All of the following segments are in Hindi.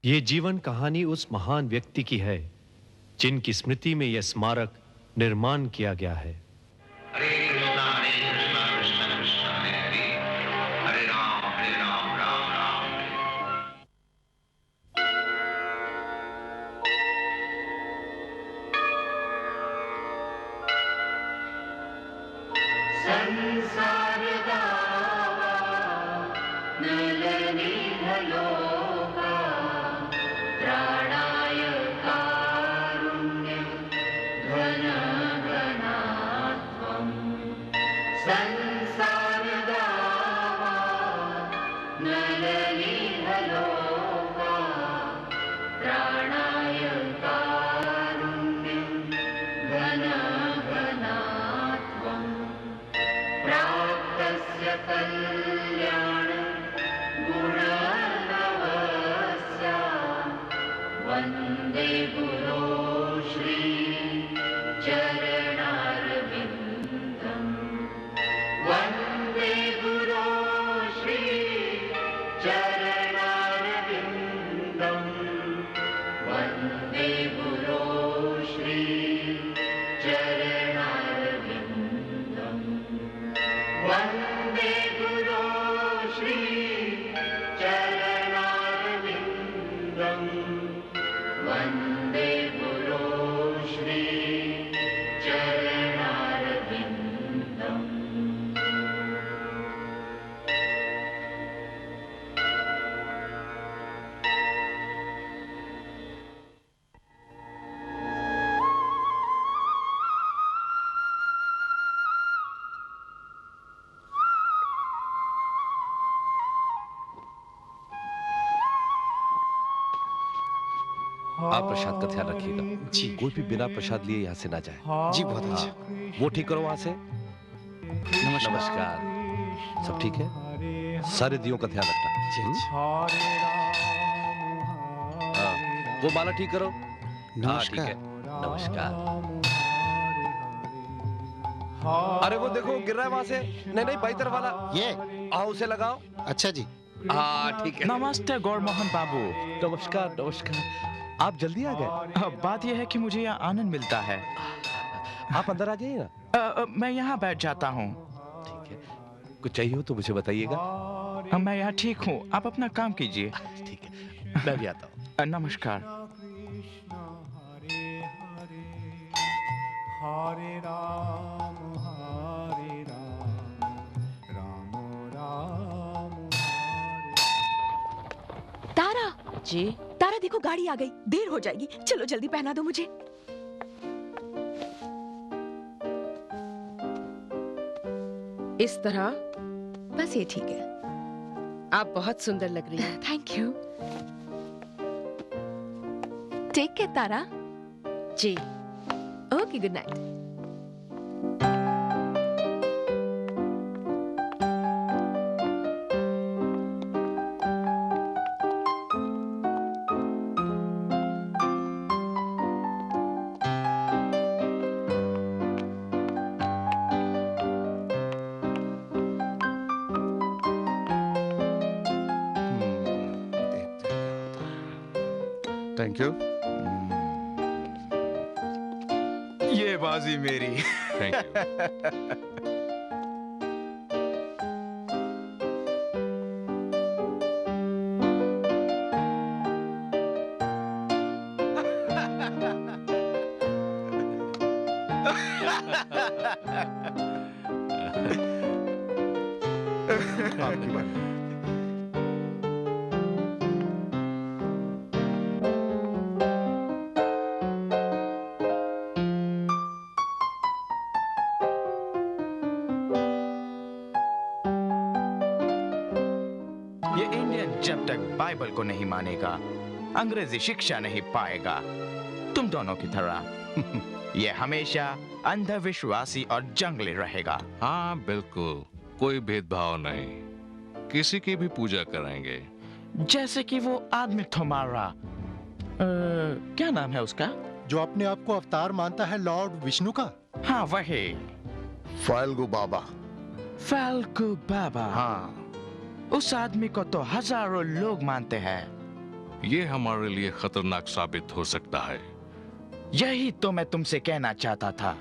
ये जीवन कहानी उस महान व्यक्ति की है जिनकी स्मृति में यह स्मारक निर्माण किया गया है। हरे कृष्णा कृष्णा कृष्णा हरे हरे, हरे राम राम राम हरे। संसार दावा नलनी भलोका त्राणाय कारुण्य घन घनात्वम्। संसार दावा नलनी भलोका त्राणाय कारुण्य घन घनात्वम्। प्राप्तस्य कल्याण गुणर्नवस्य वन्दे गुरो श्री चरणारविन्दम्। वन्दे गुरो श्री चरणारविन्दम्। वन्दे गुरो श्री चरणारविन्दम्। वन्दे गुरो श्री चरणारविन्दम्। वन्दे गुरो श्री चरणारविन्दम्। आप प्रसाद का ध्यान रखिएगा जी। कोई भी बिना प्रसाद लिए यहाँ से ना जाए जी। बहुत अच्छा। वो ठीक करो वहां से। नमस्कार। सब ठीक है? सारे दियों का ध्यान रखना जी। वो माला ठीक करो। ठीक है। नमस्कार। अरे वो देखो गिर रहा है वहां से। नहीं बाई तरफ वाला ये। आओ उसे लगाओ। अच्छा जी। ठीक है। नमस्ते गौरमोहन बाबू। नमस्कार। आप जल्दी आ गए। बात यह है कि मुझे यहाँ आनंद मिलता है। आप अंदर आ जाइए ना। मैं यहाँ बैठ जाता हूँ। ठीक है। कुछ चाहिए हो तो मुझे बताइएगा। मैं यहाँ ठीक हूँ, आप अपना काम कीजिए। ठीक है, मैं भी आता हूँ। नमस्कार। हरे राम राम राम तारा जी। तारा देखो गाड़ी आ गई, देर हो जाएगी, चलो जल्दी पहना दो मुझे। इस तरह बस ये ठीक है। आप बहुत सुंदर लग रही हैं। Thank you. Take care Tara. जी। Okay, good night. Thank you. ये बाजी मेरी। Thank you. आपकी बात। जब तक बाइबल को नहीं मानेगा, अंग्रेजी शिक्षा नहीं पाएगा। तुम दोनों की तरह ये हमेशा अंधविश्वासी और जंगली रहेगा। हाँ बिल्कुल, कोई भेदभाव नहीं, किसी की भी पूजा कराएंगे। जैसे कि वो आदमी तुम्हारा क्या नाम है उसका? जो अपने आप को अवतार मानता है लॉर्ड विष्णु का। हाँ वही। फाल्गु बाबा। फाल्गु बाबा। हाँ। उस आदमी को तो हजारों लोग मानते हैं। ये हमारे लिए खतरनाक साबित हो सकता है। यही तो मैं तुमसे कहना चाहता था।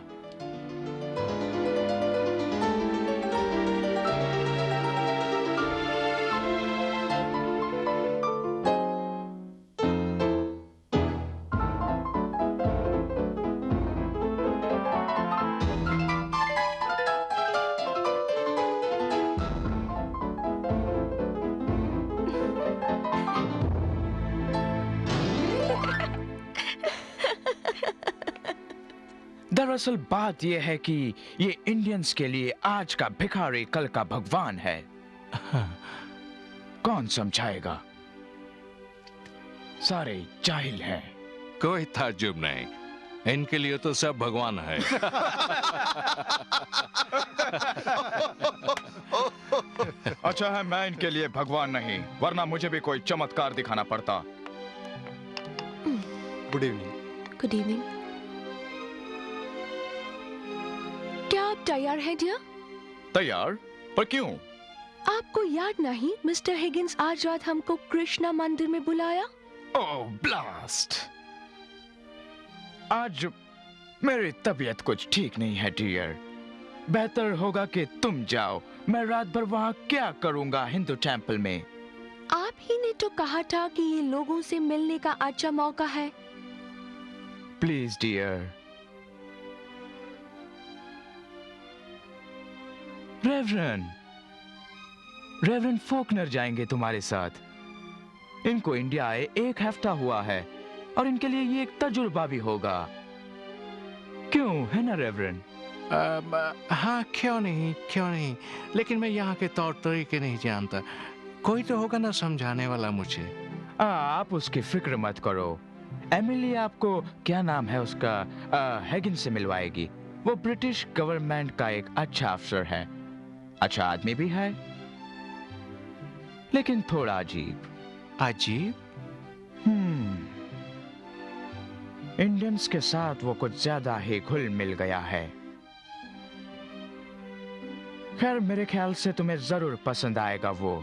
दरअसल बात यह है कि ये इंडियंस के लिए आज का भिखारी कल का भगवान है। कौन समझाएगा? सारे जाहिल हैं। कोई ताज्जुब नहीं, इनके लिए तो सब भगवान है। अच्छा है मैं इनके लिए भगवान नहीं, वरना मुझे भी कोई चमत्कार दिखाना पड़ता। Good evening. Good evening. क्या आप तैयार हैं डियर? तैयार? पर क्यों? आपको याद नहीं मिस्टर हिगिंस आज रात हमको कृष्णा मंदिर में बुलाया? ओह ब्लास्ट! आज मेरी तबीयत कुछ ठीक नहीं है डियर। बेहतर होगा कि तुम जाओ। मैं रात भर वहाँ क्या करूँगा हिंदू टेम्पल में? आप ही ने तो कहा था कि ये लोगों से मिलने का अच्छा मौका है। Please dear. रेवरेंड फोकनर जाएंगे तुम्हारे साथ। इनको इंडिया आए 1 हफ्ता हुआ है और इनके लिए ये एक तजुर्बा भी होगा। क्यों है ना रेवरेंड? हाँ, क्यों नहीं, लेकिन मैं यहाँ के तौर तरीके नहीं जानता। कोई तो होगा ना समझाने वाला मुझे। आप उसकी फिक्र मत करो। एमिली आपको, क्या नाम है उसका, हैगिन से मिलवाएगी। वो ब्रिटिश गवर्नमेंट का एक अच्छा अफसर है, अच्छा आदमी भी है, लेकिन थोड़ा अजीब। इंडियंस के साथ वो कुछ ज्यादा ही घुल मिल गया है। खैर मेरे ख्याल से तुम्हें जरूर पसंद आएगा वो,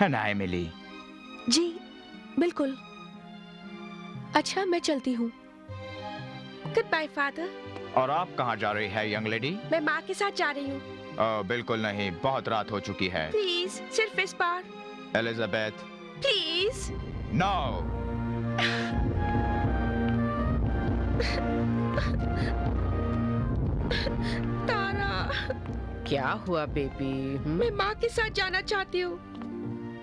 है ना एमिली? जी बिल्कुल। अच्छा मैं चलती हूँ। Good bye father. और आप कहाँ जा रही है यंग लेडी? मैं माँ के साथ जा रही हूँ। बिल्कुल नहीं, बहुत रात हो चुकी है। प्लीज सिर्फ इस बार। Elizabeth please. नो। तारा। क्या हुआ बेबी? मैं माँ के साथ जाना चाहती हूँ।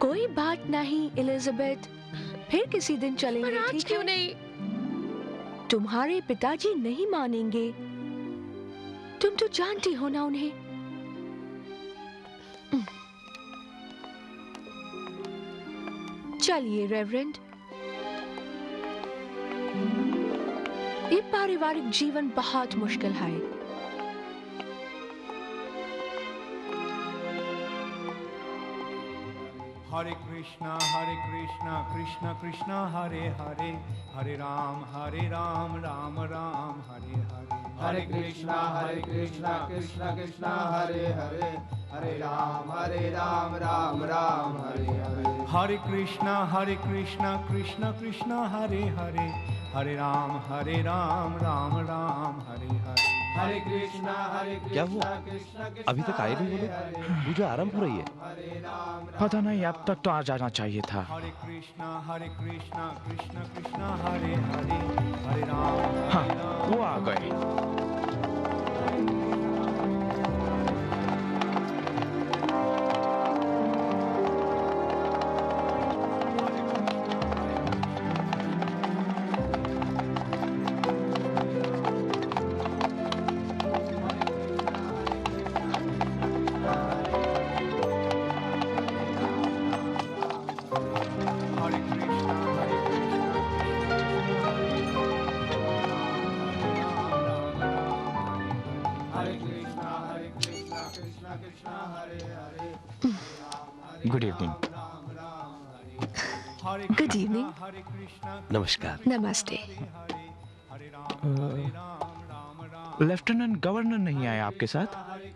कोई बात नहीं एलिजाबेथ, फिर किसी दिन चलेंगे। पर आज ठीक क्यों है? नहीं? तुम्हारे पिताजी नहीं मानेंगे। तुम तो जानती हो ना उन्हें। चलिए रेवरेंड, ये पारिवारिक जीवन बहुत मुश्किल है। हरे कृष्णा कृष्ण कृष्ण हरे हरे, हरे राम राम राम हरे हरे। हरे कृष्णा कृष्ण कृष्ण हरे हरे, हरे राम राम राम हरे हरे। हरे कृष्णा कृष्ण कृष्ण हरे हरे, हरे राम राम राम हरे हरे। हरे कृष्णा क्या हुआ? अभी तक आए नहीं वो लोग? पूजा आरंभ हो रही है। पता नहीं, अब तक तो आ जाना चाहिए था। हरे कृष्णा कृष्ण कृष्ण हरे हरे, हरे राम हाँ, वो आ गए। Good evening. Good evening. नमस्कार। नमस्ते। लेफ्टिनेंट गवर्नर नहीं आए आपके साथ?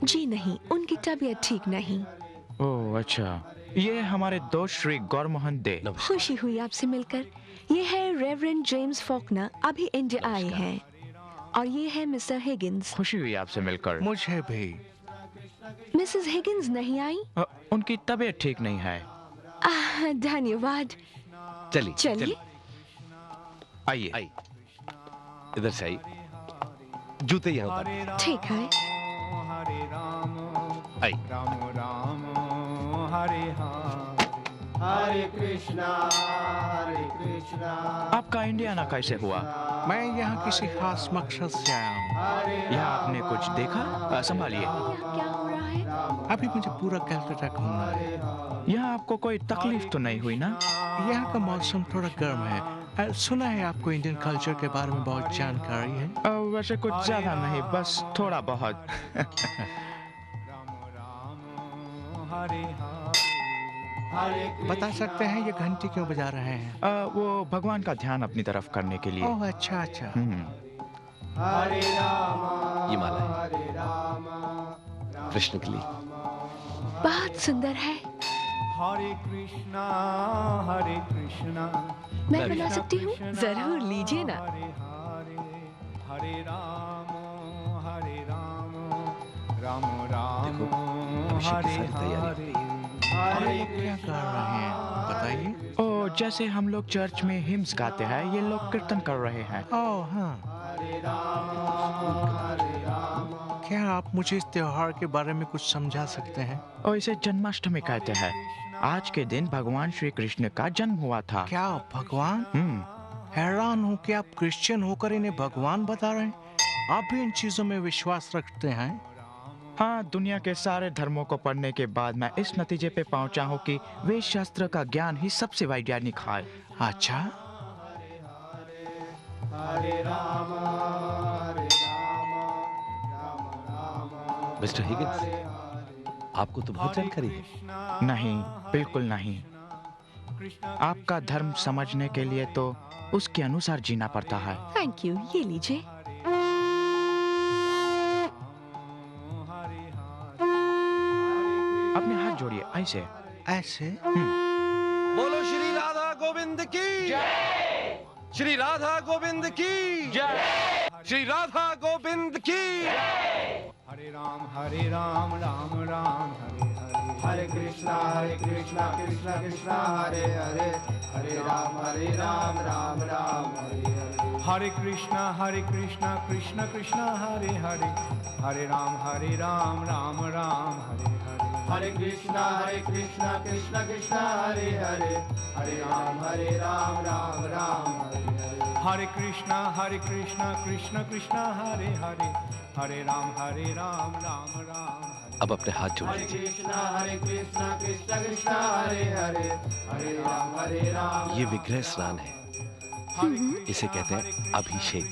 जी नहीं, उनकी तबीयत ठीक नहीं। ओह अच्छा। ये हमारे दोस्त श्री गौरमोहन दे। खुशी हुई आपसे मिलकर। ये है रेवरेंड जेम्स फॉकनर, अभी इंडिया आए हैं। और ये है मिस्टर हिगिंस। खुशी हुई आपसे मिलकर। मुझे भी। मिसेस हिगिंस नहीं आई? उनकी तबीयत ठीक नहीं है। धन्यवाद। चलिए चलिए। आइए, इधर से आइए, जूते यहाँ उतारिए। ठीक है। हरे राम आई। राम राम हरे हरे, हरे कृष्णा हरे कृष्णा। आपका इंडिया आना कैसे हुआ? मैं यहाँ किसी खास मकसद से आया हूँ। यहाँ आपने कुछ देखा? संभालिए। क्या हो रहा है? अभी मुझे पूरा कलकत्ता घूमना है। यहाँ आपको कोई तकलीफ तो नहीं हुई ना? यहाँ का मौसम थोड़ा गर्म है। सुना है आपको इंडियन कल्चर के बारे में बहुत जानकारी है? वैसे कुछ ज्यादा नहीं, बस थोड़ा बहुत। हरे बता सकते हैं ये घंटी क्यों बजा रहे हैं? वो भगवान का ध्यान अपनी तरफ करने के लिए। ओह अच्छा अच्छा। हरे राम ये माला है हरे राम कृष्ण के लिए। बहुत सुंदर है। हरे कृष्णा मैं बना सकती हूँ? जरूर लीजिए ना। हरे हरे, हरे राम राम राम देखो, अभिषेक की हरे सारी तैयारी हो हरे ये क्या कर रहे हैं बताइए? ओ, जैसे हम लोग चर्च में हिम्स गाते हैं, ये लोग कीर्तन कर रहे हैं। ओह हाँ। क्या आप मुझे इस त्योहार के बारे में कुछ समझा सकते हैं? और इसे जन्माष्टमी कहते हैं। आज के दिन भगवान श्री कृष्ण का जन्म हुआ था। क्या भगवान? हैरान हूँ कि आप क्रिश्चियन होकर इन्हें भगवान बता रहे हैं। आप भी इन चीजों में विश्वास रखते हैं? हाँ, दुनिया के सारे धर्मों को पढ़ने के बाद मैं इस नतीजे पे पहुंचा हूँ कि वेद शास्त्र का ज्ञान ही सबसे वैज्ञानिक है। अच्छा। हरे राम मिस्टर हिगिंस, आपको तो बहुत जानकारी है। नहीं, बिल्कुल नहीं। आपका धर्म समझने के लिए तो उसके अनुसार जीना पड़ता है। थैंक यू, ये लीजिए। अपने हाथ जोड़िए, ऐसे ऐसे। बोलो श्री राधा गोविंद की जय। श्री राधा गोविंद की जय। श्री राधा गोविंद की जय। हरे राम राम राम हरे हरे, हरे कृष्णा कृष्णा कृष्णा हरे हरे, हरे राम राम राम हरे हरे। हरे कृष्णा कृष्ण कृष्ण हरे हरे, हरे राम राम राम हरे हरे। हरे कृष्णा कृष्ण कृष्ण हरे हरे, हरे राम राम राम हरे हरे। हरे कृष्णा कृष्ण कृष्ण हरे हरे, हरे राम राम राम। अब अपने हाथ जोड़ हरे लीजिए। कृष्णा कृष्ण कृष्ण हरे हरे, हरे राम ये विग्रह स्नान है। इसे कहते हैं अभिषेक।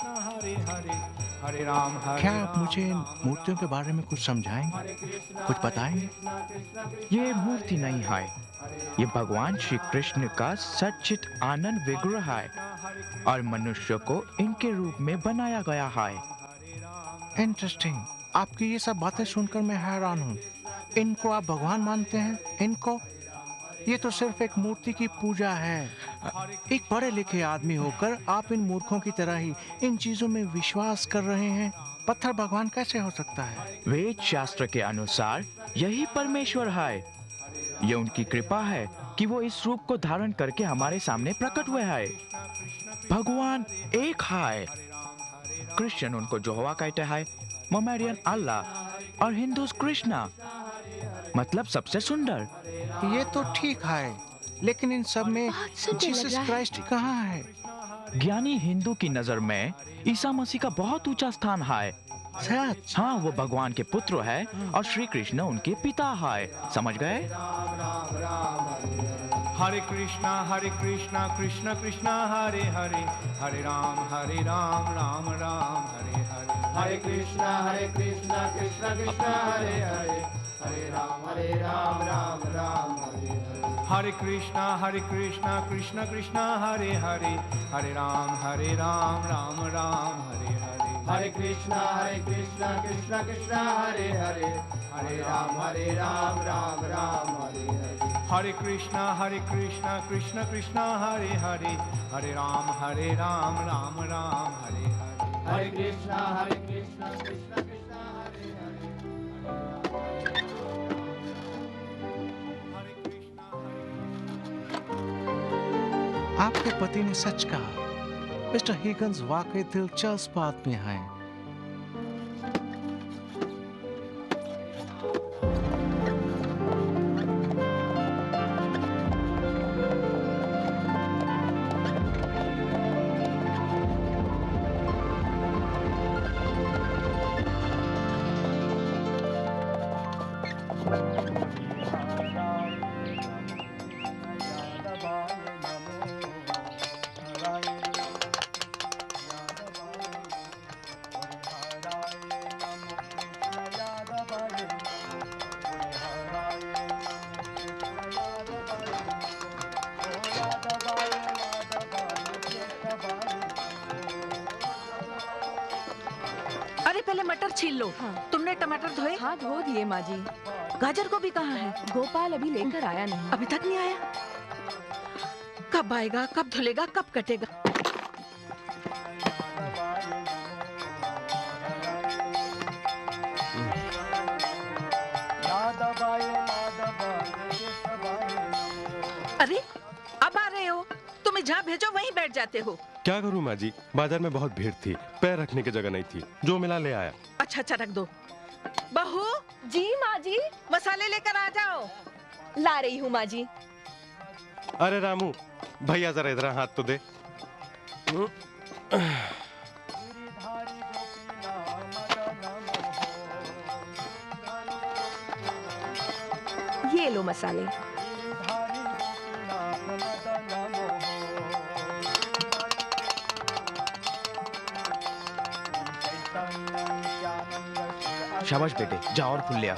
हरे हरे, हरे राम क्या आप मुझे इन मूर्तियों के बारे में कुछ समझाएंगे, कुछ बताएंगे? ये मूर्ति नहीं है, ये भगवान श्री कृष्ण का सच्चित आनंद विग्रह है और मनुष्य को इनके रूप में बनाया गया है। इंटरेस्टिंग। आपकी ये सब बातें सुनकर मैं हैरान हूँ। इनको आप भगवान मानते हैं? इनको? ये तो सिर्फ एक मूर्ति की पूजा है। एक पढ़े लिखे आदमी होकर आप इन मूर्खों की तरह ही इन चीजों में विश्वास कर रहे हैं। पत्थर भगवान कैसे हो सकता है? वेद शास्त्र के अनुसार यही परमेश्वर है। ये उनकी कृपा है कि वो इस रूप को धारण करके हमारे सामने प्रकट हुए हैं। भगवान एक है। क्रिश्चियन उनको यहोवा कहते हैं, मोमेडियन अल्लाह और हिंदूज कृष्णा, मतलब सबसे सुंदर। ये तो ठीक है, लेकिन इन सब में जीसस क्राइस्ट कहाँ है? ज्ञानी हिंदू की नजर में ईसा मसीह का बहुत ऊंचा स्थान है। सच? हाँ, वो भगवान के पुत्र है और श्री कृष्ण उनके पिता है। समझ गए? हरे कृष्णा कृष्ण कृष्ण हरे हरे, हरे राम राम राम हरे हरे। हरे कृष्णा कृष्ण कृष्ण हरे हरे, हरे राम राम हरे हरे। हरे कृष्णा कृष्ण कृष्ण हरे हरे, हरे राम राम राम हरे हरे। हरे कृष्णा कृष्ण कृष्ण हरे हरे, हरे Ram Ram Ram Hare Hare. Hare Krishna Krishna Krishna Hare Hare Hare Ram Ram Ram Hare Hare Hare Krishna Krishna Krishna Hare Hare आपके पति ने सच कहा, मिस्टर हिगन्स वाकई दिलचस्प आदमी हैं। अरे पहले मटर छील लो। तुमने टमाटर धोए? हाँ धो दिए माँ जी। गाजर को भी कहाँ है? गोपाल अभी लेकर आया नहीं। अभी तक नहीं आया? कब आएगा, कब धुलेगा, कब कटेगा? अरे अब आ रहे हो? तुम्हें जहाँ भेजो वहीं बैठ जाते हो। क्या करूं माँ जी, बाजार में बहुत भीड़ थी, पैर रखने की जगह नहीं थी, जो मिला ले आया। अच्छा अच्छा रख दो। बहू जी माँ जी। मसाले लेकर आ जाओ। ला रही हूँ माँ जी। अरे रामू भैया जरा इधर हाथ तो दे। ये लो मसाले। शाबाश बेटे, जा और फूल ले आ।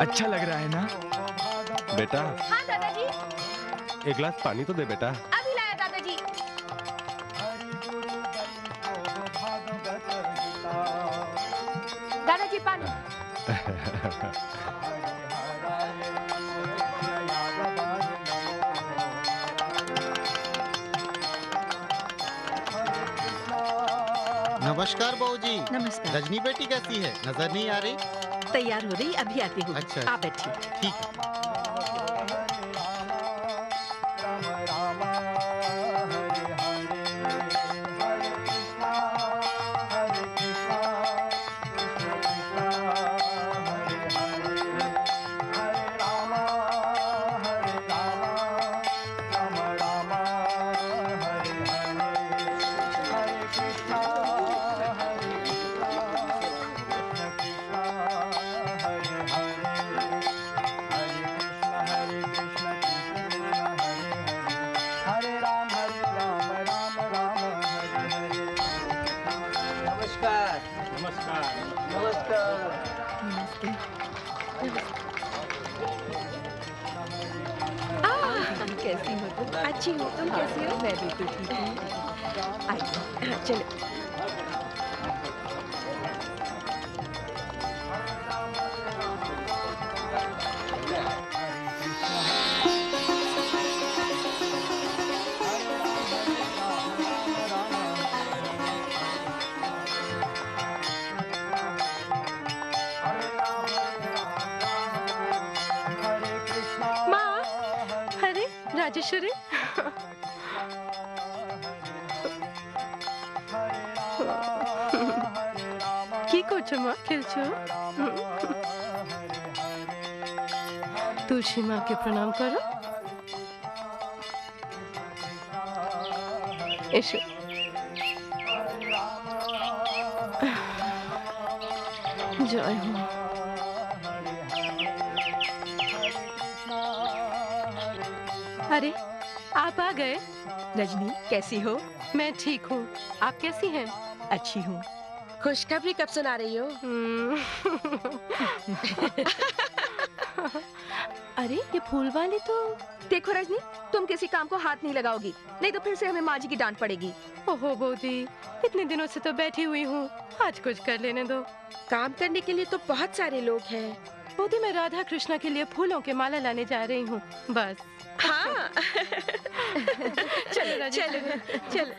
अच्छा लग रहा है ना बेटा? हाँ दादाजी। एक गिलास पानी तो दे बेटा। अभी लाया दादाजी। दादाजी पानी। नमस्कार बहूजी। नमस्कार। रजनी बेटी कैसी है? नजर नहीं आ रही। तैयार हो रही, अभी आती हूँ। अच्छा। आप बैठिए। ठीक है। कैसी हो तुम? अच्छी हो, तुम कैसी हो? मैं भी तो ठीक हूँ। आइए। हाँ, चलो। राजेश्वरी কি করছো মা? খেলছো? তুলসী মাকে প্রণাম করো। এসো। জয় हो। अरे आप आ गए। रजनी कैसी हो? मैं ठीक हूँ, आप कैसी हैं? अच्छी हूँ। खुशखबरी कब सुना रही हो? अरे ये फूल वाली तो। देखो रजनी, तुम किसी काम को हाथ नहीं लगाओगी, नहीं तो फिर से हमें माँ जी की डांट पड़ेगी। ओहो बूदी, इतने दिनों से तो बैठी हुई हूँ, आज कुछ कर लेने दो। काम करने के लिए तो बहुत सारे लोग हैं। बूदी, मैं राधा कृष्णा के लिए फूलों के माला लाने जा रही हूँ, बस। हाँ। चलो चलो चलो।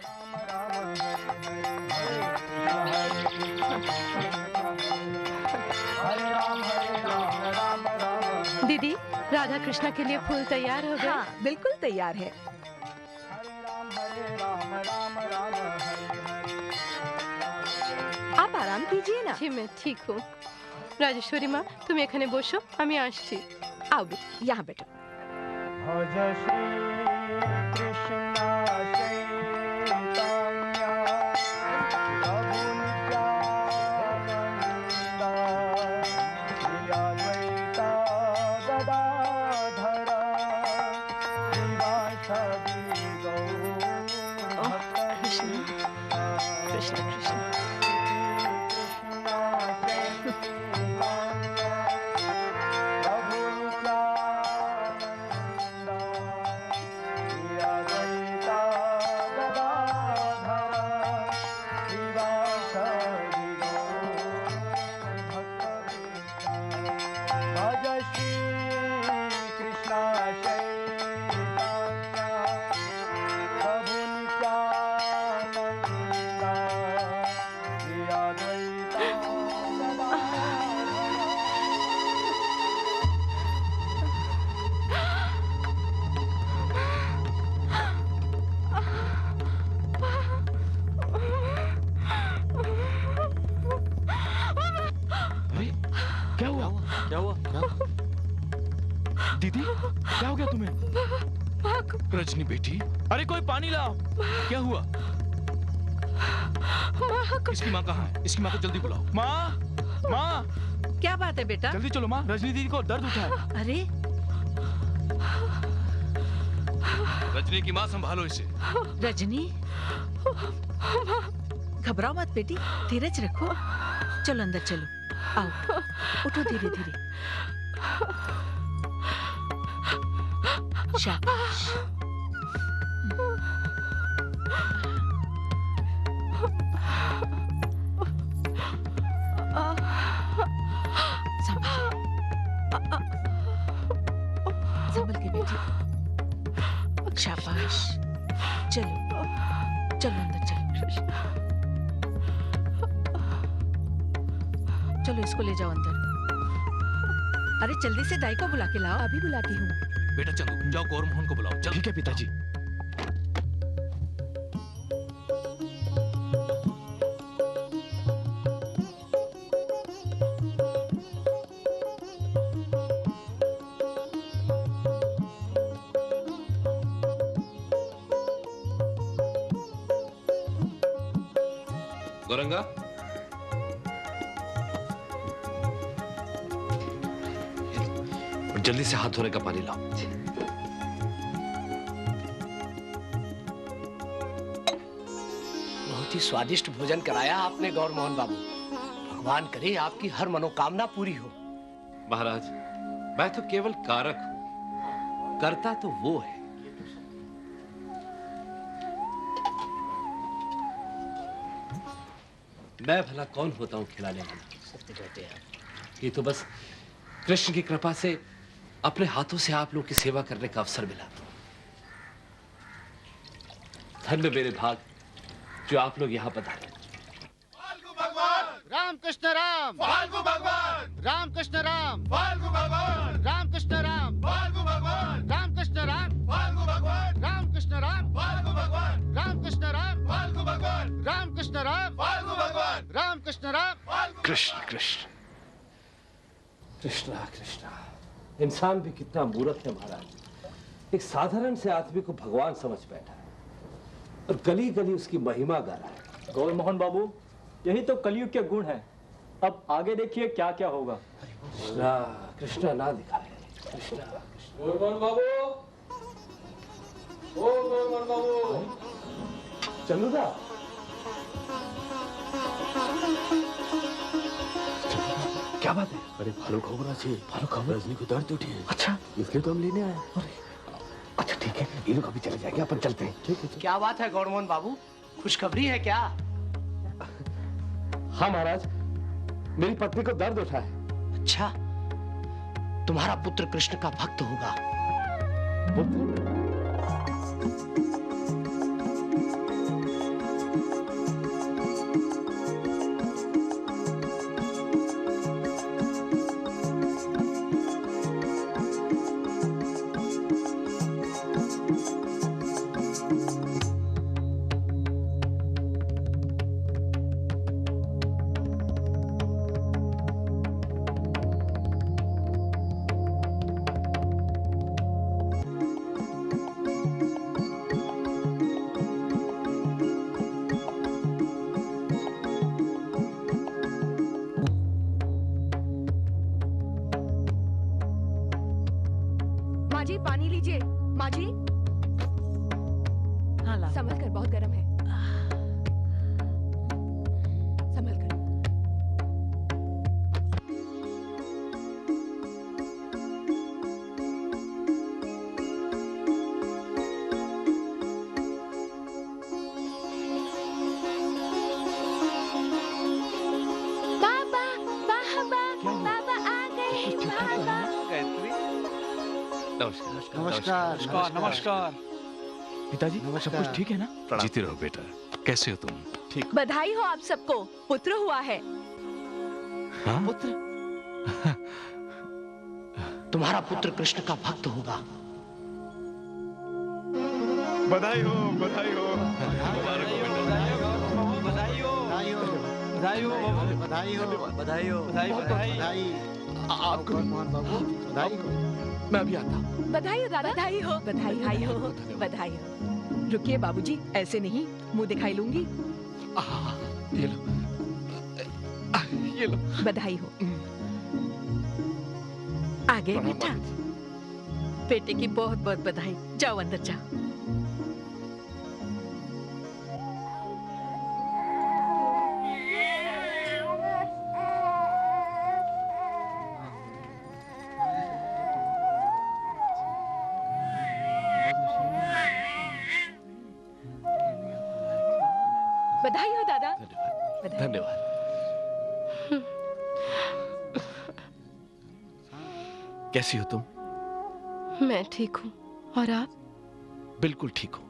दीदी, राधा कृष्णा के लिए फूल तैयार हो गए? हाँ, बिल्कुल तैयार है। आप आराम कीजिए ना। जी मैं ठीक हूँ। राजेश्वरी माँ, तुम एखाने बसो, আমি আসছি। आओ यहाँ बैठो। भज श्री कृष्ण दीदी, क्या हो गया तुम्हें? रजनी बेटी, अरे कोई पानी लाओ। क्या हुआ? इसकी माँ कहाँ है? इसकी माँ को जल्दी बुलाओ। माँ, माँ। क्या बात है बेटा? जल्दी चलो माँ, रजनी दीदी को दर्द उठा है। अरे रजनी की माँ, संभालो इसे। रजनी, घबराओ मत बेटी, धीरज रखो। चलो अंदर चलो, आओ, उठो धीरे धीरे। शाबाश। संभल के बेटी। शाबाश। चलो चलो अंदर चलो। चलो इसको ले जाओ अंदर। अरे जल्दी से दाई को बुला के लाओ। अभी बुलाती हूँ। बेटा चंदू, जाओ गौर मोहन को बुलाओ। ठीक है पिताजी। गौरंगा, जल्दी से हाथ धोने का पानी लाओ। बहुत ही स्वादिष्ट भोजन कराया आपने गौर मोहन बाबू। भगवान करे आपकी हर मनोकामना पूरी हो। महाराज, मैं तो केवल कारक हूं, करता तो वो है। मैं भला कौन होता हूं खिलाने वाला? ये तो बस कृष्ण की कृपा से अपने हाथों से आप लोग की सेवा करने का अवसर मिला। धन्य मेरे भाग जो आप लोग यहाँ पधारे। राम कृष्ण राम, फाल्गु भगवान, राम कृष्ण राम, फाल्गु भगवान, राम कृष्ण राम, फाल्गु भगवान, राम कृष्ण राम, फाल्गु भगवान, राम कृष्ण राम, फाल्गु भगवान, राम कृष्ण राम, फाल्गु भगवान, राम कृष्ण राम, फाल्गु भगवान, राम कृष्ण राम। कृष्ण कृष्ण कृष्णा कृष्णा। इंसान भी कितना मूर्ख है महाराज। एक साधारण से आदमी को भगवान समझ बैठा है और गली गली उसकी महिमा गा रहा है। गौर मोहन बाबू, यही तो कलयुग के गुण हैं। अब आगे देखिए क्या क्या होगा। कृष्णा कृष्णा ना दिखाए। कृष्णा गौर मोहन बाबू, ओ गौर मोहन बाबू। चंदूदा, क्या बात है? अरे भालू खबर আছে भालू खबर रजनी को दर्द उठी है। अच्छा, इसलिए तो हम लेने आए। अच्छा ठीक है, ये लोग अभी चले जाएंगे, अपन चलते हैं। ठीक है। क्या बात है गौरमोहन बाबू, खुशखबरी है क्या? हाँ महाराज, मेरी पत्नी को दर्द उठा है। अच्छा, तुम्हारा पुत्र कृष्ण का भक्त होगा। पुत्र? माँ जी पानी लीजिए। माँ जी हाँ ला। संभल कर, बहुत गर्म है। संभल कर। बाबा बाबा आ गए बाबा। नमस्कार। नमस्कार नमस्कार। पिताजी सब कुछ ठीक है ना? जीते रहो बेटा, कैसे हो तुम? ठीक। बधाई हो आप सबको, पुत्र हुआ है। हाँ? पुत्र? तुम्हारा पुत्र कृष्ण का भक्त होगा। बधाई हो, बधाई हो। बधाई हो बधाई हो बधाई हो बधाई हो बधाई। आपको मोहन बाबू बधाई हो। मैं अभी आता हूँ। बधाई हो दादा। बधाई हो, बधाई हो, बधाई हो। रुकिए बाबूजी, ऐसे नहीं, मुंह दिखाई लूंगी। ये लो, ये लो। बधाई हो। आ गए बेटा, बेटे की बहुत बहुत बधाई। जाओ अंदर जाओ। बधाई हो दादा। धन्यवाद। कैसी हो तुम? मैं ठीक हूँ, और आप? बिल्कुल ठीक हूँ।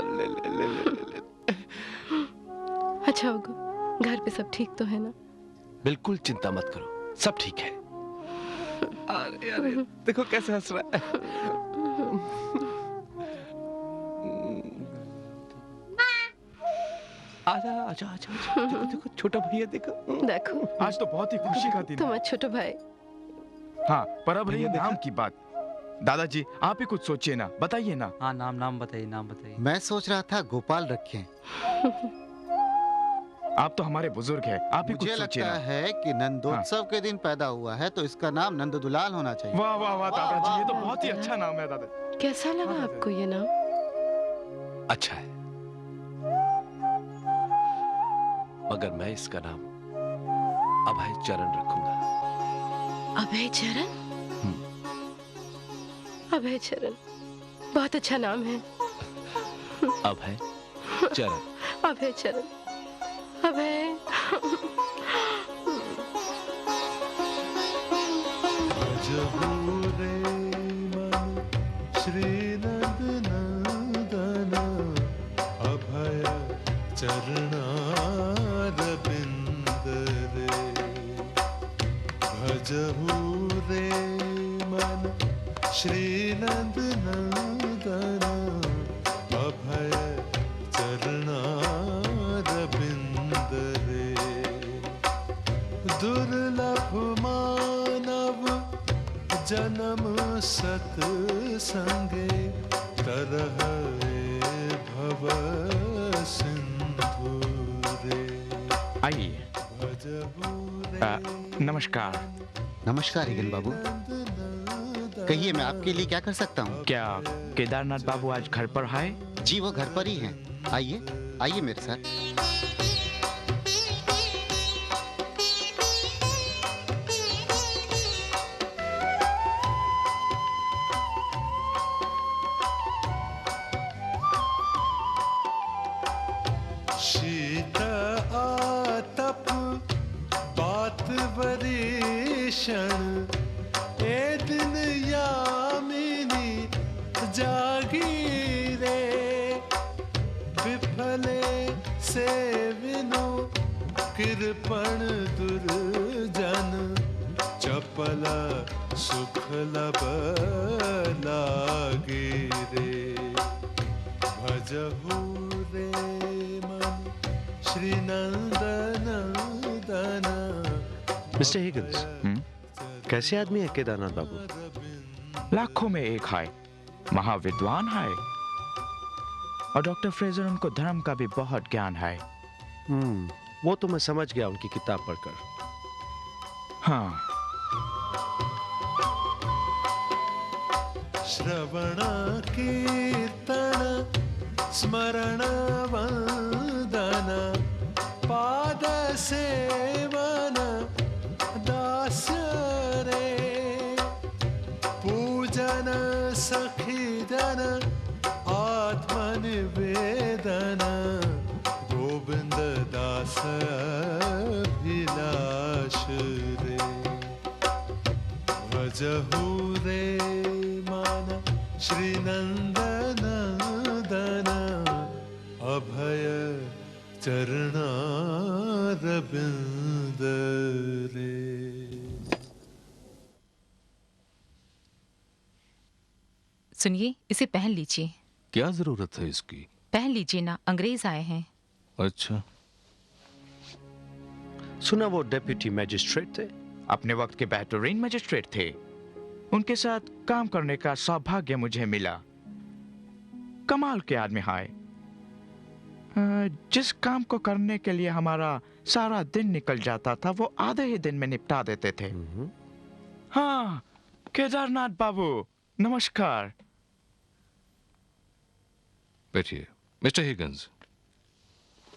ले ले ले ले ले ले। अच्छा होगा, घर पे सब ठीक तो है ना? बिल्कुल चिंता मत करो, सब ठीक है। अरे अरे देखो कैसे हंस रहा है। आजा आजा आजा, देखो देखो छोटा भैया देखो। देखो आज तो बहुत ही खुशी का दिन है। तुम्हारा छोटा भाई। हाँ, पर अब रही नाम की बात। दादाजी आप ही कुछ सोचिए ना, बताइए ना। हाँ नाम बताइए, नाम बताइए। मैं सोच रहा था गोपाल रखें। आप तो हमारे बुजुर्ग हैं, आप ही कुछ मुझे सोचिए लगता ना। है कि नंदोत्सव के दिन पैदा हुआ है, तो इसका नाम नंददुलाल होना चाहिए। वाह वाह वाह दादाजी, ये तो बहुत ही अच्छा नाम है दादा। कैसा लगा आपको ये नाम? अच्छा है, मगर मैं इसका नाम अभय चरण रखूंगा। अभय चरण? अभय चरण बहुत अच्छा नाम है। अभय चरण। अभय चरण, अभय। श्री नंद नंदन अभय चरणारविंद रे, भजहु रे मन श्री नंद नंदन अभय चरणारविंद रे, दुर्लभ मानव जन्म सत संगे तरह भव सिंधु रे। आइए। नमस्कार। नमस्कार हिगन बाबू, कहिए मैं आपके लिए क्या कर सकता हूँ? क्या केदारनाथ बाबू आज घर पर आए? जी वो घर पर ही हैं। आइए आइए मेरे साथ। शीत आतप बात वरीषण ए दिन यामिनी जागी रे विफले से विनु कृपण दुर्जन चपल सुख लब लागे रे भजहु रे मन श्री नंदन मिस्टर हिगिंस, कैसे आदमी है केदारनाथ बाबू? लाखों में एक है, महाविद्वान है। और डॉक्टर फ्रेजर उनको धर्म का भी बहुत ज्ञान है। वो तो मैं समझ गया उनकी किताब पढ़कर। हाँ। श्रवण कीर्तन स्मरण वंदन पाद सेवन दास्य रे पूजन सखी जन आत्मनिवेदन गोविंद दास अभिलाष रे भजहु रे मन श्री नंदन अभय चरणारविंद रे। सुनिए, इसे पहन लीजिए। क्या जरूरत है इसकी? पहन लीजिए ना, अंग्रेज आए हैं। अच्छा। सुना वो डेप्यूटी मैजिस्ट्रेट थे? अपने वक्त के बेहतरीन मैजिस्ट्रेट थे। उनके साथ काम करने का सौभाग्य मुझे मिला। कमाल के आदमी है। जिस काम को करने के लिए हमारा सारा दिन निकल जाता था, वो आधे ही दिन में निपटा देते थे। हाँ, केदारनाथ बाबू, नमस्कार। बैठिए। मिस्टर हिगिंस,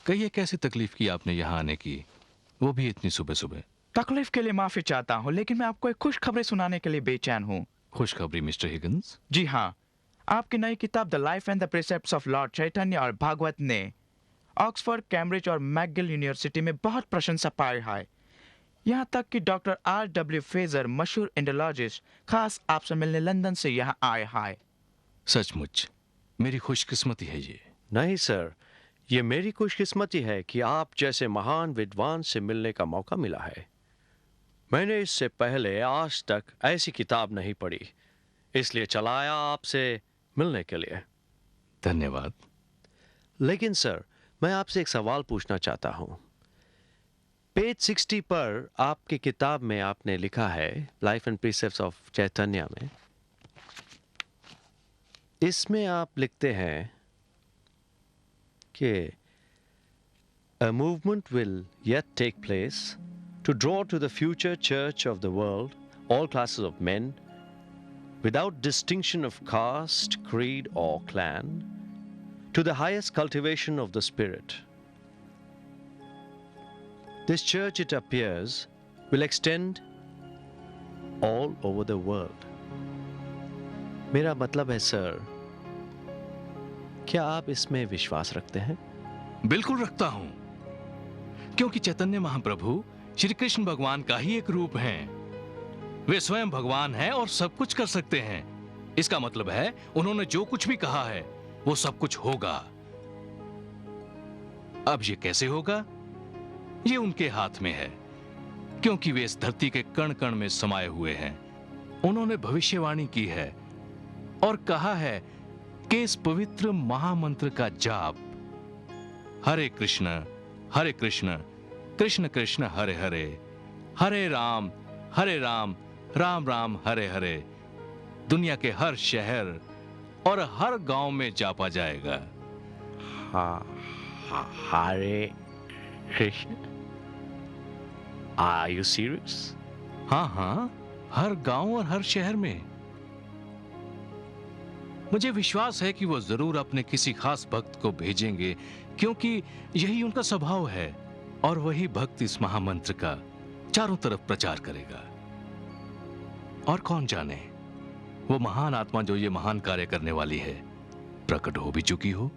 कहिए कैसी तकलीफ की आपने यहाँ आने की, वो भी इतनी सुबह सुबह? तकलीफ के लिए माफी चाहता हूँ, लेकिन मैं आपको एक खुशखबरी सुनाने के लिए बेचैन हूँ। खुशखबरी मिस्टर हिगिंस? जी हाँ, आपकी नई किताब the life and the precepts of Lord Chaitanya और भागवत ने ऑक्सफोर्ड, कैम्ब्रिज और मैकगिल यूनिवर्सिटी में बहुत प्रशंसा पाई है। यहाँ तक कि डॉक्टर R.W. फ्रेजर, मशहूर इंडोलॉजिस्ट, खास आपसे मिलने लंदन से यहाँ आए हैं। सचमुच मेरी खुशकिस्मती है ये। नहीं सर, ये मेरी खुशकिस्मती है कि आप जैसे महान विद्वान से मिलने का मौका मिला है। मैंने इससे पहले आज तक ऐसी किताब नहीं पढ़ी, इसलिए चला आया आपसे मिलने के लिए। धन्यवाद। लेकिन सर, मैं आपसे एक सवाल पूछना चाहता हूँ। पेज 60 पर आपकी किताब में आपने लिखा है, लाइफ एंड प्रीसेप्ट्स ऑफ चैतन्य में, इसमें आप लिखते हैं कि a movement will yet take place to draw to the future church of the world all classes of men without distinction of caste, creed or clan, to the highest cultivation of the spirit. This church, it appears, will extend all over the world. मेरा मतलब है सर, क्या आप इसमें विश्वास रखते हैं? बिल्कुल रखता हूं, क्योंकि चैतन्य महाप्रभु श्री कृष्ण भगवान का ही एक रूप हैं। वे स्वयं भगवान हैं और सब कुछ कर सकते हैं। इसका मतलब है उन्होंने जो कुछ भी कहा है वो सब कुछ होगा। अब ये कैसे होगा, ये उनके हाथ में है, क्योंकि वे इस धरती के कण कण में समाये हुए हैं। उन्होंने भविष्यवाणी की है और कहा है कि इस पवित्र महामंत्र का जाप हरे कृष्ण कृष्ण कृष्ण हरे हरे, हरे राम राम राम हरे हरे दुनिया के हर शहर और हर गांव में जापा जाएगा। हरे कृष्ण? Are you serious? हाँ, हर गांव और हर शहर में। मुझे विश्वास है कि वो जरूर अपने किसी खास भक्त को भेजेंगे, क्योंकि यही उनका स्वभाव है और वही भक्त इस महामंत्र का चारों तरफ प्रचार करेगा। और कौन जाने, वो महान आत्मा जो ये महान कार्य करने वाली है प्रकट हो भी चुकी हो।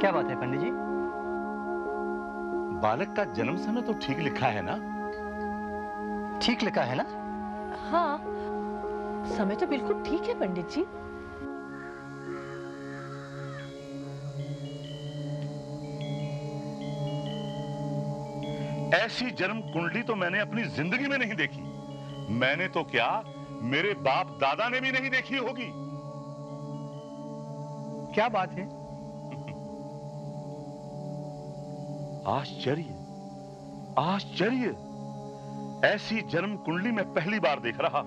क्या बात है पंडित जी? बालक का जन्म समय तो ठीक लिखा है ना? ठीक लिखा है ना? हाँ, समय तो बिल्कुल ठीक है पंडित जी। ऐसी जन्म कुंडली तो मैंने अपनी जिंदगी में नहीं देखी। मैंने तो क्या, मेरे बाप दादा ने भी नहीं देखी होगी। क्या बात है? आश्चर्य, आश्चर्य, ऐसी जन्म कुंडली मैं पहली बार देख रहा।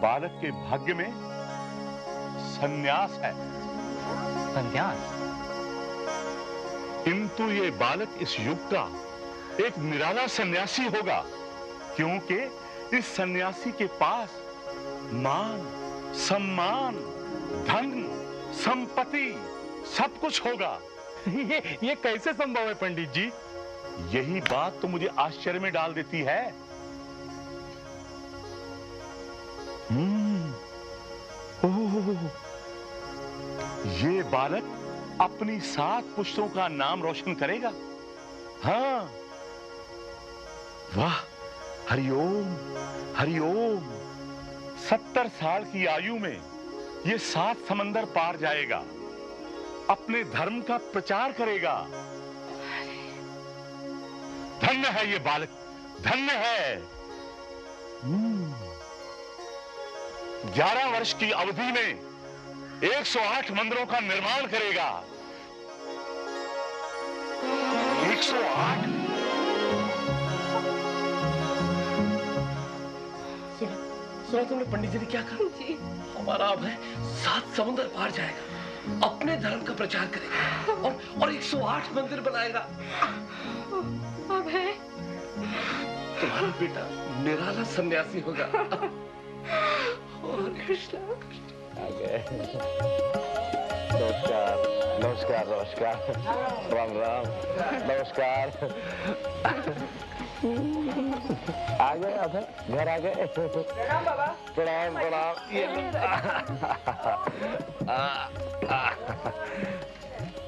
बालक के भाग्य में सन्यास है। सन्यास? किंतु ये बालक इस युग का एक निराला सन्यासी होगा, क्योंकि इस सन्यासी के पास मान, सम्मान, धन, संपत्ति सब कुछ होगा। ये कैसे संभव है पंडित जी? यही बात तो मुझे आश्चर्य में डाल देती है। ओह, ये बालक अपनी 7 पुश्तों का नाम रोशन करेगा। हाँ, वाह, हरिओम, हरिओम। 70 साल की आयु में ये 7 समंदर पार जाएगा, अपने धर्म का प्रचार करेगा। धन्य है ये बालक, धन्य है। 11 वर्ष की अवधि में 108 मंदिरों का निर्माण करेगा। 108? सुना तुमने पंडित जी ने क्या कहा? जी। हमारा अब है 7 समुद्र पार जाएगा, अपने धर्म का प्रचार करेगा और 108 मंदिर बनाएगा। अब है तुम्हारा बेटा निराला सन्यासी होगा। कृष्णा, नमस्कार, नमस्कार, नमस्कार, राम राम, नमस्कार। आ गए आप घर आ गए? प्रणाम बाबा। प्रणाम प्रणाम। ये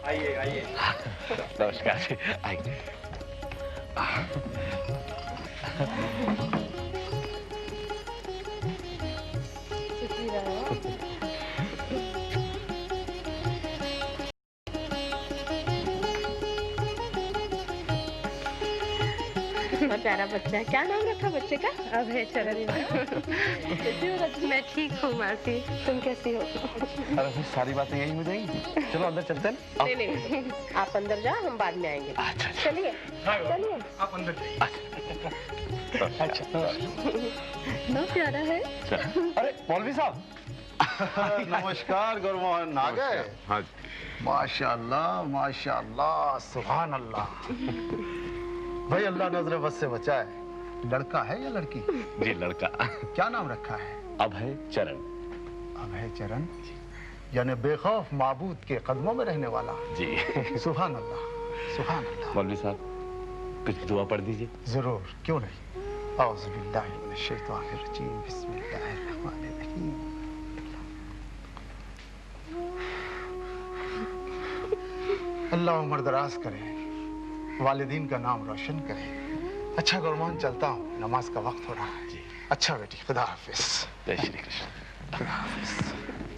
आइए आइए। नमस्कार जी, आइए। बहुत प्यारा बच्चा है। क्या नाम रखा बच्चे का? अभय चरण। मैं ठीक हूँ मासी, तुम कैसी हो? अरे फिर सारी बातें यही हो जाएंगी। चलो अंदर चलते हैं। नहीं नहीं, आप अंदर जाओ, हम बाद में आएंगे। अच्छा, चलिए चलिए, आप अंदर जाइए। अच्छा, बहुत प्यारा है। अरे मौलवी साहब। नमस्कार गुरुमोहन, आ गए? हाँ। माशाअल्लाह, माशाअल्लाह, सुभान अल्लाह। भाई अल्लाह नजर बस से बचाए। लड़का है या लड़की? जी लड़का। क्या नाम रखा है? अभय चरण। अभय चरण, यानी बेखौफ माबूद के कदमों में रहने वाला। जी। सुभान अल्लाह, सुभान अल्लाह। मौलवी साहब कुछ दुआ पढ़ दीजिए। जरूर, क्यों नहीं। औज़ु बिल्लाहि मिनश शैतानिर रजीम, बिस्मिल्लाहिर रहमानिर रहीम। अल्लाह उम्र दराज करे, वालिदीन का नाम रोशन करे। अच्छा गुरमान, चलता हूँ, नमाज का वक्त हो रहा है। जी। अच्छा बेटी, खुदा हाफिज। जय श्री कृष्ण। खुदा हाफिज।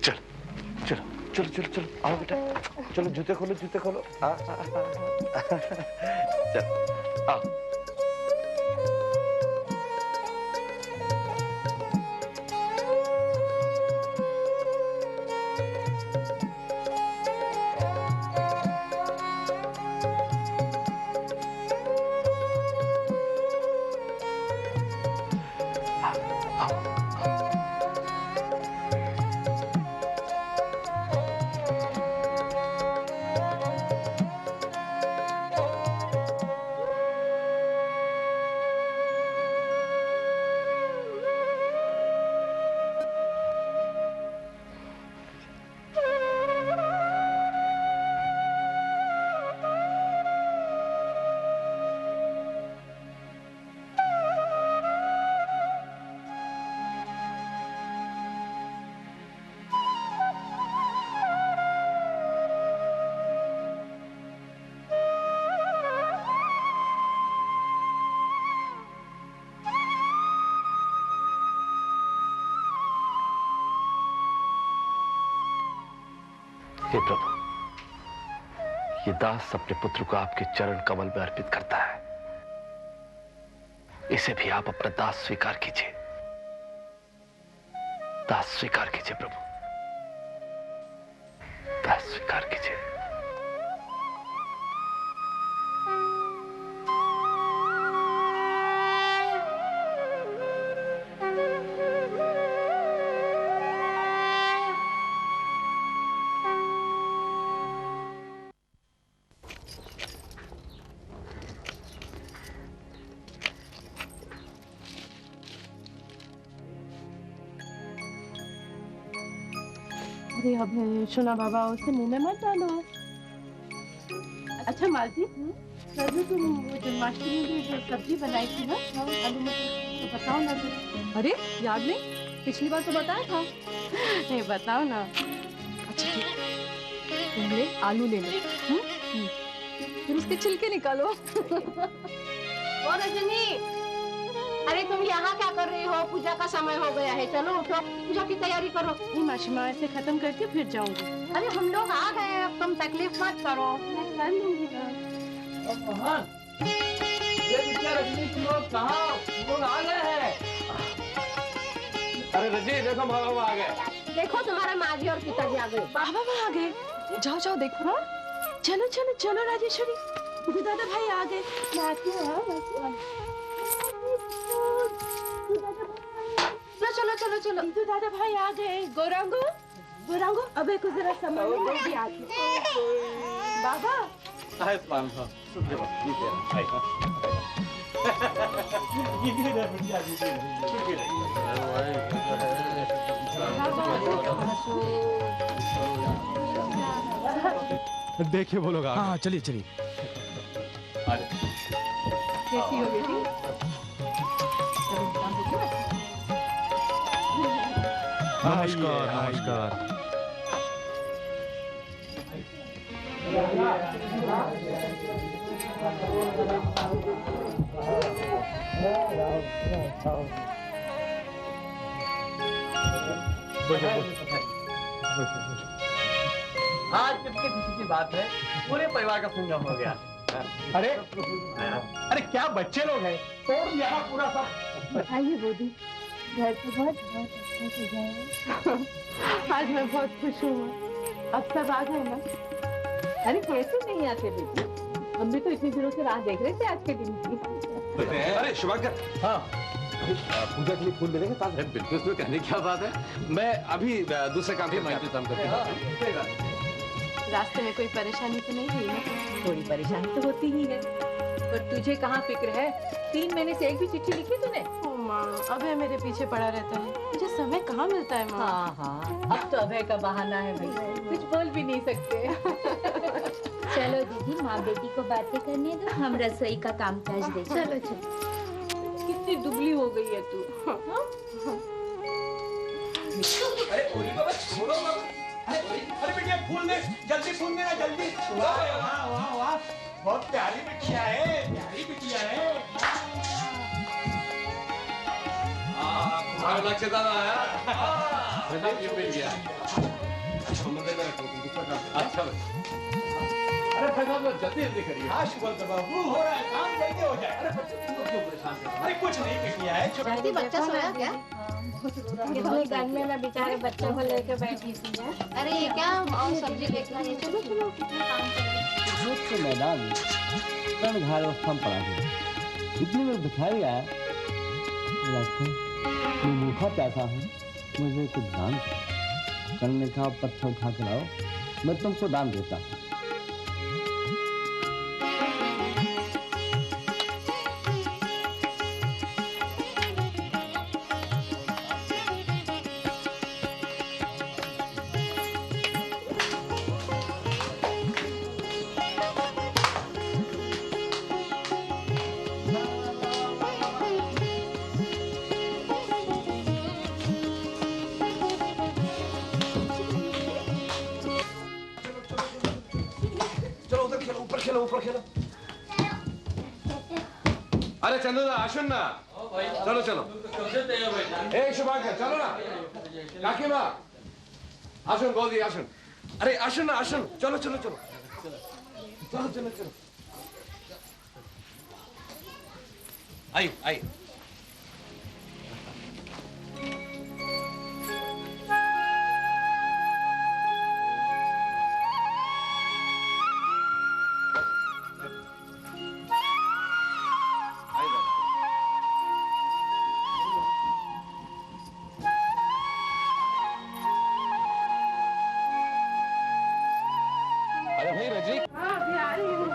चलो चलो चलो चलो चलो, आओ बेटा, चलो जूते खोलो, जूते खोलो। चलो आओ। हे प्रभु, ये दास अपने पुत्र को आपके चरण कमल में अर्पित करता है। इसे भी आप अपना दास स्वीकार कीजिए। दास स्वीकार कीजिए प्रभु, दास स्वीकार कीजिए। अरे अभय, सुना बाबा, उसे मुंह में मत डालो। अच्छा मालती, कल तुम वो जन्माष्टमी में जो सब्जी बनाई थी ना, आलू मटर, तो बताओ ना। अरे याद नहीं, पिछली बार तो बताया था। नहीं, बताओ ना। अच्छा ठीक, पहले आलू ले लो, फिर उसके छिलके निकालो। ओ रजनी, अरे तुम यहाँ क्या कर रही हो? पूजा का समय हो गया है, चलो उठो, पूजा की तैयारी करो। नहीं माशिमा, ऐसे खत्म करके फिर जाऊंगी। अरे हम लोग आ गए, अब तुम तकलीफ मत करो। मैं कर लूंगी ना। ये बिटिया रजनी, तुम लोग कहाँ? तुम लोग आ गए हैं? अरे रजनी देखो, बाबा आ गए। देखो तुम्हारा माँ जी और पिताजी आ गए। बाबा आ गए, जाओ जाओ देखो। हाँ चलो चलो चलो राजेश्वरी, दादा भाई आ गए। मैं आती हूँ। चलो चलो चलो, दीदू दादा भाई आ गए। गौरांगो, गौरांगो, अबे को जरा संभाल। बाबा देखिए वो लोग आ गए। हाँ चलिए चलिए। कैसी हो बेटी? नमस्कार नमस्कार। आज कितनी खुशी की बात है, पूरे परिवार का संगम हो गया। अरे अरे क्या बच्चे लोग हैं, तोड़ दिया ना पूरा सब। आइए बोदी, घर तो बहुत बहुत अच्छा सजा है। आज मैं बहुत खुश हूँ। अब सब आ गए ना? अरे कैसे नहीं आते बेटी, हम भी तो इतनी दिनों से राह देख रहे थे आज के दिन की। अरे शुभांकर, हाँ पूजा के लिए फूल मिलेंगे साथ? बिल्कुल, इसमें कहने की क्या बात है। मैं अभी दूसरे काम के इंतजाम करता हूँ। रास्ते में कोई परेशानी तो नहीं हुई ना? थोड़ी परेशानी तो होती ही है, पर तुझे कहाँ फिक्र है? 3 महीने से एक भी चिट्ठी लिखी तूने? ओ माँ, अभय मेरे पीछे पड़ा रहता है, मुझे समय कहाँ मिलता है माँ। हाँ हाँ, अब तो अभय का बहाना है भाई, कुछ बोल भी नहीं सकते। चलो दीदी, माँ बेटी को बातें करने दो, हम रसोई का कामकाज देखें। चलो चलो। कितनी दुबली हो गई है तू। अरे बेटिया फूल दे, जल्दी फूल देना जल्दी। वाह वाह वाह वाह, बहुत प्यारी बिटिया है, प्यारी बिटिया है। तुम्हारा नक्शेदार आया, ये मिल गया। अच्छा अरे फटाफट जल्दी जल्दी करिए। हाँ शुभंकर बाबू, हो रहा है काम, जल्दी हो जाए। अरे बच्चे तुम क्यों परेशान कर रहे हो? अरे कुछ नहीं बिटिया है। जल्दी बच्चा सोया क्या? कितने गर्मी में बेचारे बच्चों को लेके बैठी थी। अरे ये क्या, और सब्जी लेकर आइए। चलो चलो, कितना काम करें। युद्ध के मैदान में कर्णधार अवस्था में पड़ा है। इतने में भिखारी आया, मैं भूखा प्यासा हूँ, मुझे कुछ दान करो। कर्ण ने कहा पत्थर उठा के लाओ, मैं तुमको दान देता हूँ। ऊपर खेलो। अरे चंदूदा आशुन ना, चलो चलो। ए शुभांकर चलो ना, काकी माँ आशुन गोदी आशुन। अरे आसन आसन, चलो चलो चलो चलो चलो चलो। आइए आइए। अरे भाई रजनी, हाँ अभी आ रही हूँ।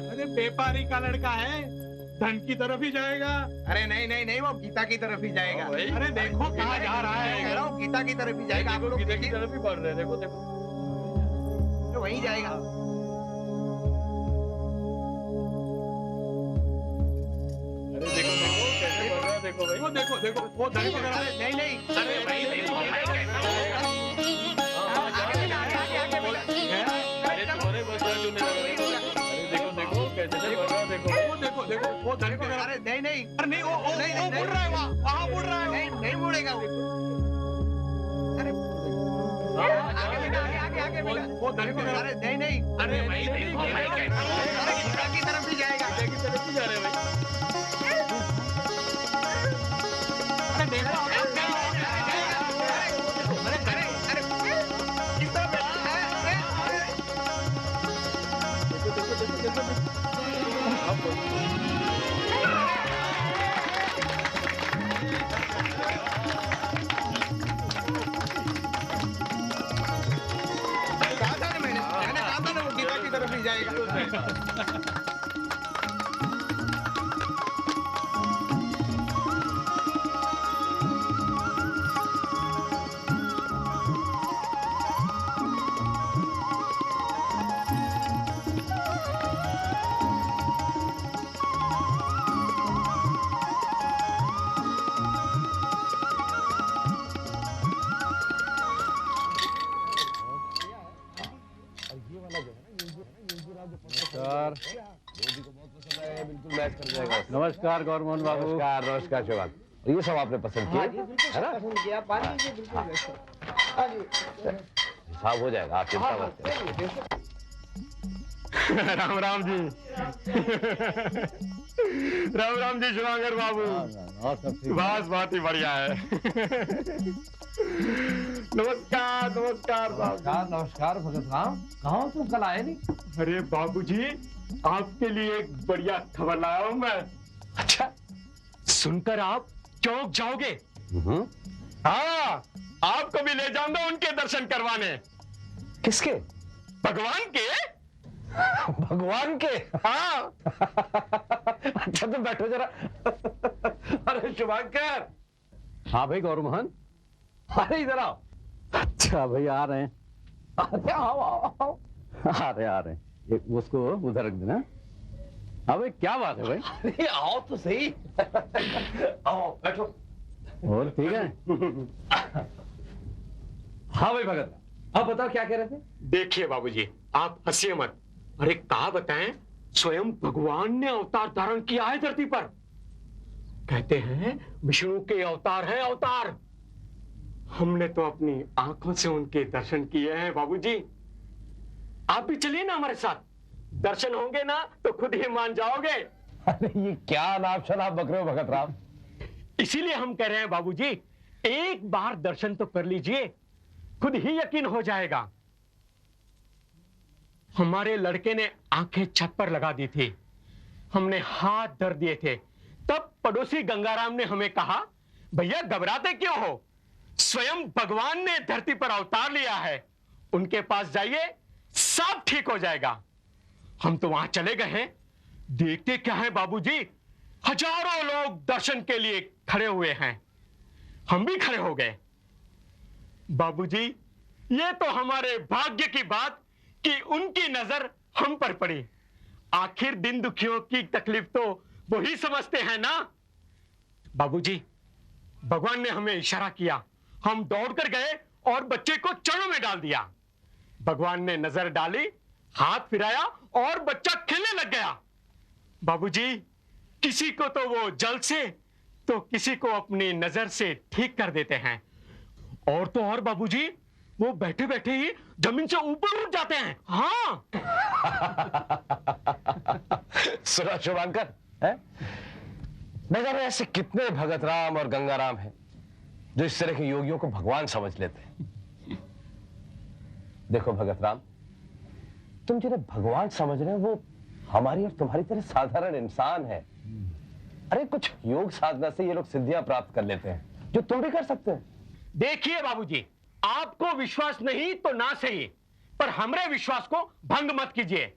अरे व्यापारी का लड़का है, धन की तरफ ही जाएगा। अरे नहीं नहीं नहीं, वो गीता की तरफ ही जाएगा। अरे देखो कहाँ जा रहा है, कह रहा हूँ गीता की तरफ ही जाएगा। आप लोग गीता की तरफ ही बढ़ रहे हैं, देखो देखो तो वहीं जाएगा। अरे देखो देखो कैसे बढ़ रहा है, देखो भाई, वो देखो देखो वो धन की तरफ। नहीं नहीं, अरे भाई देखो देखो देखो वो धन की तरफ। अरे नहीं नहीं, अरे नहीं वो मुड़ रहा है, वहाँ मुड़ रहा है। नहीं नहीं मुड़ेगा वो। अरे आगे बेटा, आगे आगे बेटा, वो धन की तरफ। अरे नहीं नहीं, अरे भाई देखो गीता की तरफ ही जाएगा, गीता की तरफ ही जा रहे भाई। अरे देखो मैंने कहा था ना वो गीता की तरफ ही जाएगा। नमस्कार गौरमोहन बाबू। नमस्कार नमस्कार शिवान, ये सब आपने पसंद किया है ना? हिसाब हो जाएगा, आप चिंता मत करिए। राम राम जी। राम राम जी शिवांगर बाबू, बस बहुत ही बढ़िया है। नमस्कार नमस्कार नमस्कार नमस्कार भगत राम, कहाँ तुम कल आए नहीं? अरे बाबूजी, आपके लिए एक बढ़िया खबर लाया हूं मैं। अच्छा, सुनकर आप चौंक जाओगे। हाँ, आपको भी ले जाऊंगा उनके दर्शन करवाने। किसके? भगवान के। भगवान के? हाँ। अच्छा तुम बैठो जरा। अरे शुभांकर। हाँ भाई गौरमोहन, अरे इधर आओ। अच्छा भाई आ रहे हैं। अरे आओ आओ आओ, आ रहे हैं। एक उसको उधर रख देना। हाँ भाई क्या बात है भाई? अरे आओ तो सही। आओ बैठो। और ठीक है? हाँ भाई भगत, आप बताओ क्या कह रहे थे? देखिए बाबूजी, आप हंसिए मत। अरे कहा बताएं, स्वयं भगवान ने अवतार धारण किया है धरती पर। कहते हैं विष्णु के अवतार है अवतार। हमने तो अपनी आंखों से उनके दर्शन किए हैं बाबूजी। आप भी चलिए ना हमारे साथ, दर्शन होंगे ना तो खुद ही मान जाओगे। अरे ये क्या अनाप शनाप बक रहे हो भगत राम? इसीलिए हम कह रहे हैं बाबूजी, एक बार दर्शन तो कर लीजिए, खुद ही यकीन हो जाएगा। हमारे लड़के ने आंखें छत पर लगा दी थी, हमने हाथ धर दिए थे, तब पड़ोसी गंगाराम ने हमें कहा, भैया घबराते क्यों हो, स्वयं भगवान ने धरती पर अवतार लिया है, उनके पास जाइए, सब ठीक हो जाएगा। हम तो वहां चले गए हैं, देखते क्या है बाबूजी, हजारों लोग दर्शन के लिए खड़े हुए हैं, हम भी खड़े हो गए। बाबूजी, ये तो हमारे भाग्य की बात कि उनकी नजर हम पर पड़ी। आखिर दिन दुखियों की तकलीफ तो वही समझते हैं ना। बाबूजी, भगवान ने हमें इशारा किया, हम दौड़कर गए और बच्चे को चरणों में डाल दिया। भगवान ने नजर डाली, हाथ फिराया और बच्चा खेलने लग गया। बाबूजी, किसी को तो वो जल से, तो किसी को अपनी नजर से ठीक कर देते हैं, और तो और बाबूजी, वो बैठे बैठे ही जमीन से ऊपर उठ जाते हैं। हाँ। सुना शुभांकर, न जाने ऐसे कितने भगत राम और गंगाराम हैं जो इस तरह के योगियों को भगवान समझ लेते हैं। देखो भगत राम, तुम जिन्हें भगवान समझ रहे हो वो हमारी और तुम्हारी तरह साधारण इंसान है। अरे कुछ योग साधना से ये लोग सिद्धियां प्राप्त कर लेते हैं जो तुम भी कर सकते हैं। देखिए बाबूजी, आपको विश्वास नहीं तो ना सही, पर हमारे विश्वास को भंग मत कीजिए।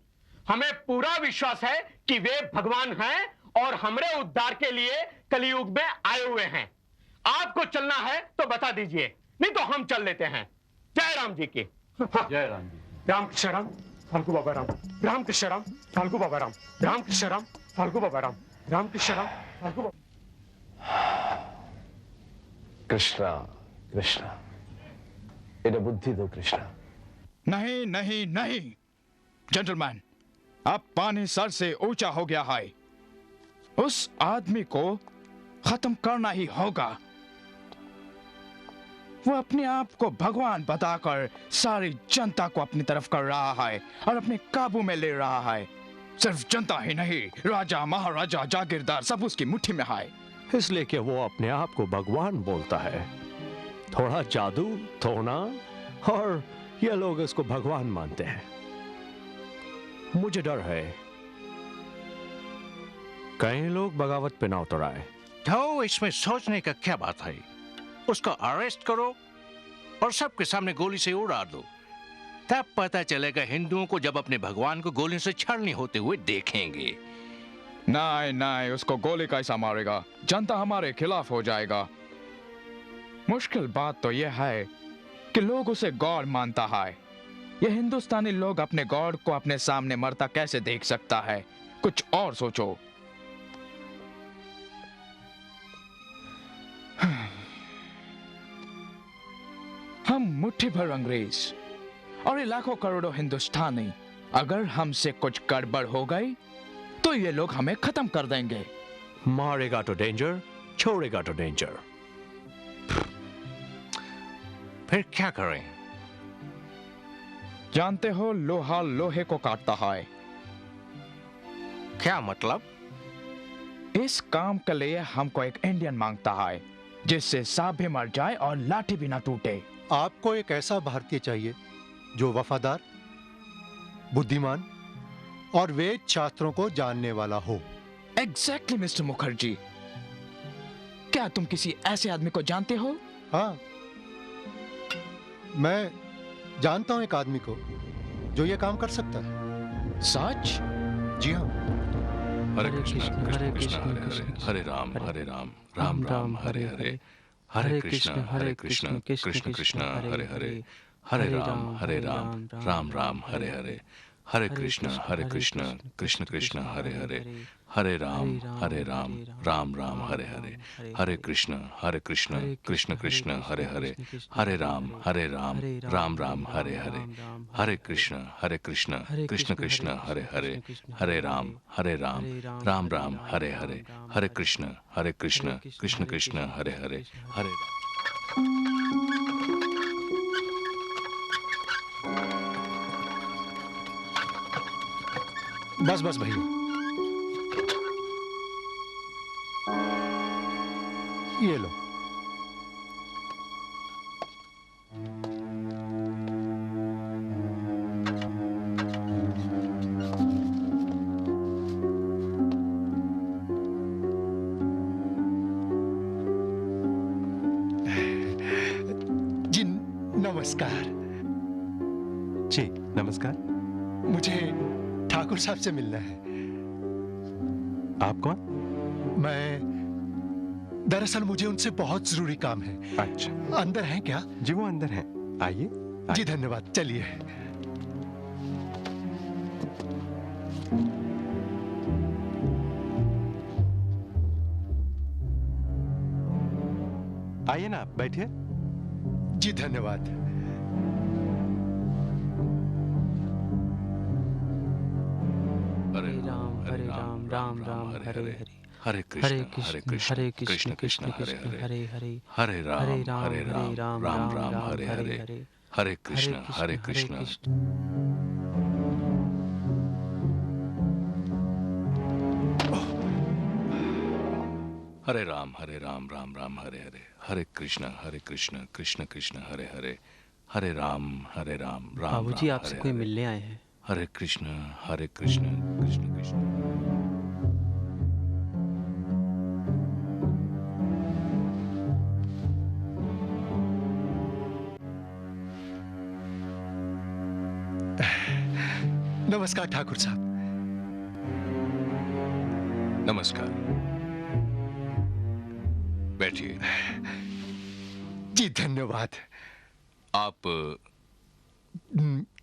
हमें पूरा विश्वास है कि वे भगवान हैं और हमारे उद्धार के लिए कलियुग में आए हुए हैं। आपको चलना है तो बता दीजिए, नहीं तो हम चल लेते हैं। जय राम जी की। जय राम जी। राम कृष्ण राम, फाल्गु बाबा राम, राम कृष्ण राम, फाल्गु बाबा राम, राम कृष्ण राम, फाल्गु बाबा राम, राम कृष्ण राम, फाल्गु बाबा। कृष्णा कृष्णा, इन्हें बुद्धि दो कृष्णा। नहीं नहीं नहीं जेंटलमैन, अब पानी सर से ऊंचा हो गया है, उस आदमी को खत्म करना ही होगा। वो अपने आप को भगवान बताकर सारी जनता को अपनी तरफ कर रहा है और अपने काबू में ले रहा है। सिर्फ जनता ही नहीं, राजा महाराजा जागीरदार सब उसकी मुट्ठी में है। इसलिए कि वो अपने आप को भगवान बोलता है। थोड़ा जादू, थोड़ा, और ये लोग इसको भगवान मानते हैं। मुझे डर है कई लोग बगावत पे ना उतर आए। तो इसमें सोचने का क्या बात है, उसको अरेस्ट करो और सबके सामने गोली से उड़ा दो, तब पता चलेगा हिंदुओं को जब अपने भगवान को गोली से छाड़नी होते हुए देखेंगे। नहीं नहीं, उसको गोली कैसा मारेगा, जनता हमारे खिलाफ हो जाएगा। मुश्किल बात तो यह है कि लोग उसे गॉड मानता है। यह हिंदुस्तानी लोग अपने गॉड को अपने सामने मरता कैसे देख सकता है? कुछ और सोचो। हम मुट्ठी भर अंग्रेज और ये लाखों करोड़ों हिंदुस्तानी, अगर हमसे कुछ गड़बड़ हो गई तो ये लोग हमें खत्म कर देंगे। मारेगा तो डेंजर, छोड़ेगा तो डेंजर। फिर क्या करें? जानते हो, लोहा लोहे को काटता है। क्या मतलब? इस काम के लिए हमको एक इंडियन मांगता है जिससे सांप भी मर जाए और लाठी भी ना टूटे। आपको एक ऐसा भारतीय चाहिए जो वफादार, बुद्धिमान और वेद शास्त्रों को जानने वाला हो। एग्जैक्टली मिस्टर मुखर्जी, क्या तुम किसी ऐसे आदमी को जानते हो? हाँ, मैं जानता हूं एक आदमी को जो ये काम कर सकता है। सच? जी हाँ। हरे कृष्ण हरे कृष्ण हरे राम राम राम हरे हरे, हरे कृष्ण कृष्ण कृष्ण हरे हरे, हरे राम राम राम हरे हरे, हरे कृष्ण कृष्ण कृष्ण हरे हरे, हरे राम राम राम हरे हरे, हरे कृष्ण कृष्ण कृष्ण हरे हरे, हरे राम राम राम हरे हरे, हरे कृष्ण कृष्ण कृष्ण हरे हरे, हरे राम राम राम हरे हरे, हरे कृष्ण कृष्ण कृष्ण हरे हरे, हरे बस बस भैया, ये लो। नमस्कार। जी नमस्कार। मुझे ठाकुर साहब से मिलना है। आप कौन? मैं दरअसल मुझे उनसे बहुत जरूरी काम है। अच्छा। अंदर हैं क्या? जी वो अंदर हैं। आइए। जी धन्यवाद, चलिए। आइए ना, बैठिए। जी धन्यवाद। हरे राम राम राम हरे हरे हरे कृष्ण कृष्ण कृष्ण हरे हरे हरे राम राम राम हरे हरे हरे कृष्ण हरे राम राम राम हरे हरे हरे कृष्ण कृष्ण कृष्ण हरे हरे हरे राम राम बाबूजी आपसे कोई मिलने आए हैं। हरे कृष्ण कृष्ण कृष्ण। नमस्कार ठाकुर साहब। नमस्कार, बैठिए। जी धन्यवाद। आप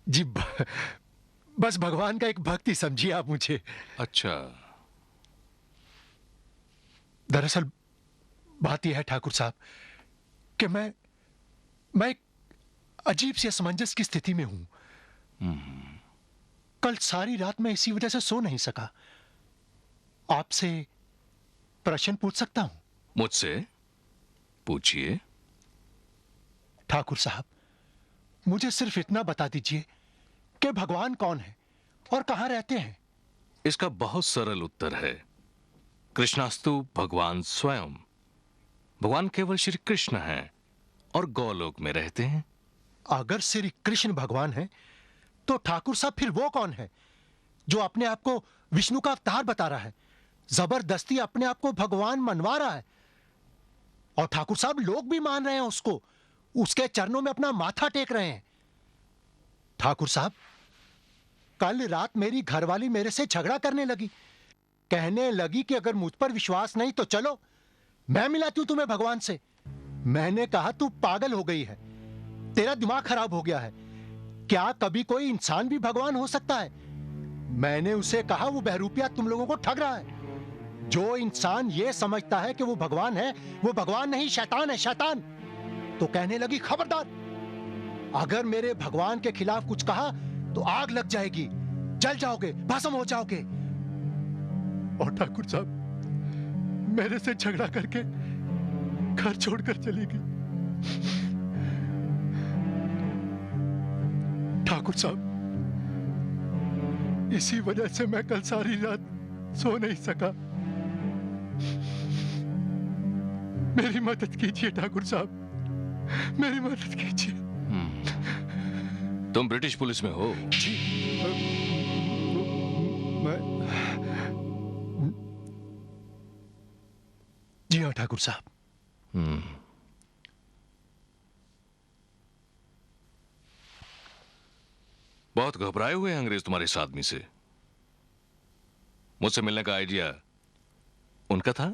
जी बस भगवान का एक भक्त ही समझिए आप मुझे। अच्छा। दरअसल बात यह है ठाकुर साहब कि मैं एक अजीब सी असमंजस की स्थिति में हूं। कल सारी रात मैं इसी वजह से सो नहीं सका। आपसे प्रश्न पूछ सकता हूं? मुझसे पूछिए। ठाकुर साहब, मुझे सिर्फ इतना बता दीजिए कि भगवान कौन है और कहां रहते हैं? इसका बहुत सरल उत्तर है, कृष्णास्तु भगवान स्वयं। भगवान केवल श्री कृष्ण हैं और गौलोक में रहते हैं। अगर श्री कृष्ण भगवान है तो ठाकुर साहब फिर वो कौन है जो अपने आप को विष्णु का अवतार बता रहा है, जबरदस्ती अपने आप को भगवान मनवा रहा है? और ठाकुर साहब लोग भी मान रहे हैं उसको, उसके चरणों में अपना माथा टेक रहे हैं। ठाकुर साहब, कल रात मेरी घरवाली मेरे से झगड़ा करने लगी, कहने लगी कि अगर मुझ पर विश्वास नहीं तो चलो मैं मिलाती हूं तुम्हें भगवान से। मैंने कहा तू पागल हो गई है, तेरा दिमाग खराब हो गया है, क्या कभी कोई इंसान भी भगवान हो सकता है? मैंने उसे कहा वो बहरूपिया तुम लोगों को ठग रहा है। जो इंसान ये समझता है कि वो भगवान है, वो भगवान नहीं शैतान है, शैतान। तो कहने लगी खबरदार, अगर मेरे भगवान के खिलाफ कुछ कहा तो आग लग जाएगी, जल जाओगे, भस्म हो जाओगे। और ठाकुर साहब मेरे से झगड़ा करके घर छोड़कर चली गई। ठाकुर साहब, इसी वजह से मैं कल सारी रात सो नहीं सका। मेरी मदद कीजिए ठाकुर साहब, मेरी मदद कीजिए। तुम ब्रिटिश पुलिस में हो? जी जी हाँ ठाकुर साहब। बहुत घबराए हुए हैं अंग्रेज तुम्हारे इस आदमी से। मुझसे मिलने का आइडिया उनका था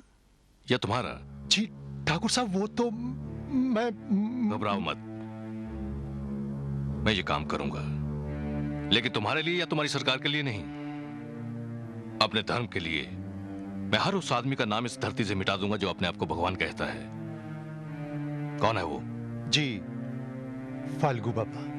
या तुम्हारा? जी ठाकुर साहब, वो तो मैं घबराओ मत, मैं ये काम करूंगा, लेकिन तुम्हारे लिए या तुम्हारी सरकार के लिए नहीं, अपने धर्म के लिए। मैं हर उस आदमी का नाम इस धरती से मिटा दूंगा जो अपने आप को भगवान कहता है। कौन है वो? जी फाल्गु बाबा।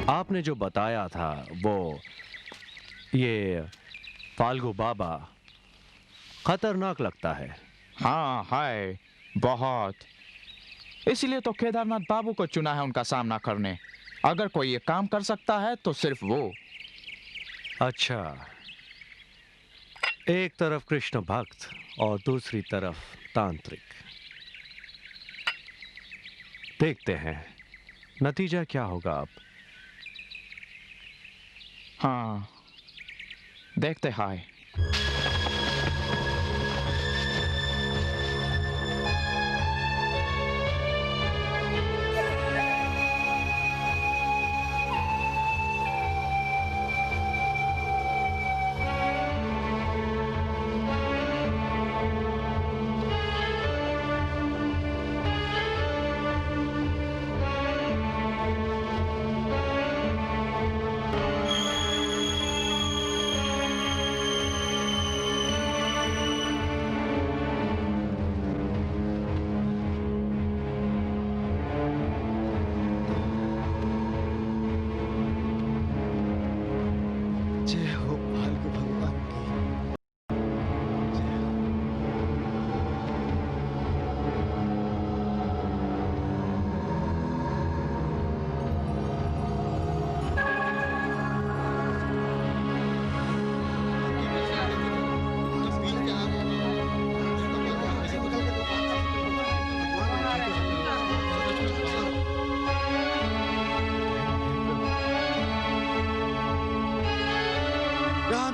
आपने जो बताया था वो ये फाल्गु बाबा खतरनाक लगता है। हाँ है, बहुत। इसलिए तो केदारनाथ बाबू को चुना है उनका सामना करने। अगर कोई ये काम कर सकता है तो सिर्फ वो। अच्छा, एक तरफ कृष्ण भक्त और दूसरी तरफ तांत्रिक। देखते हैं नतीजा क्या होगा अब। हाँ, देखते हैं।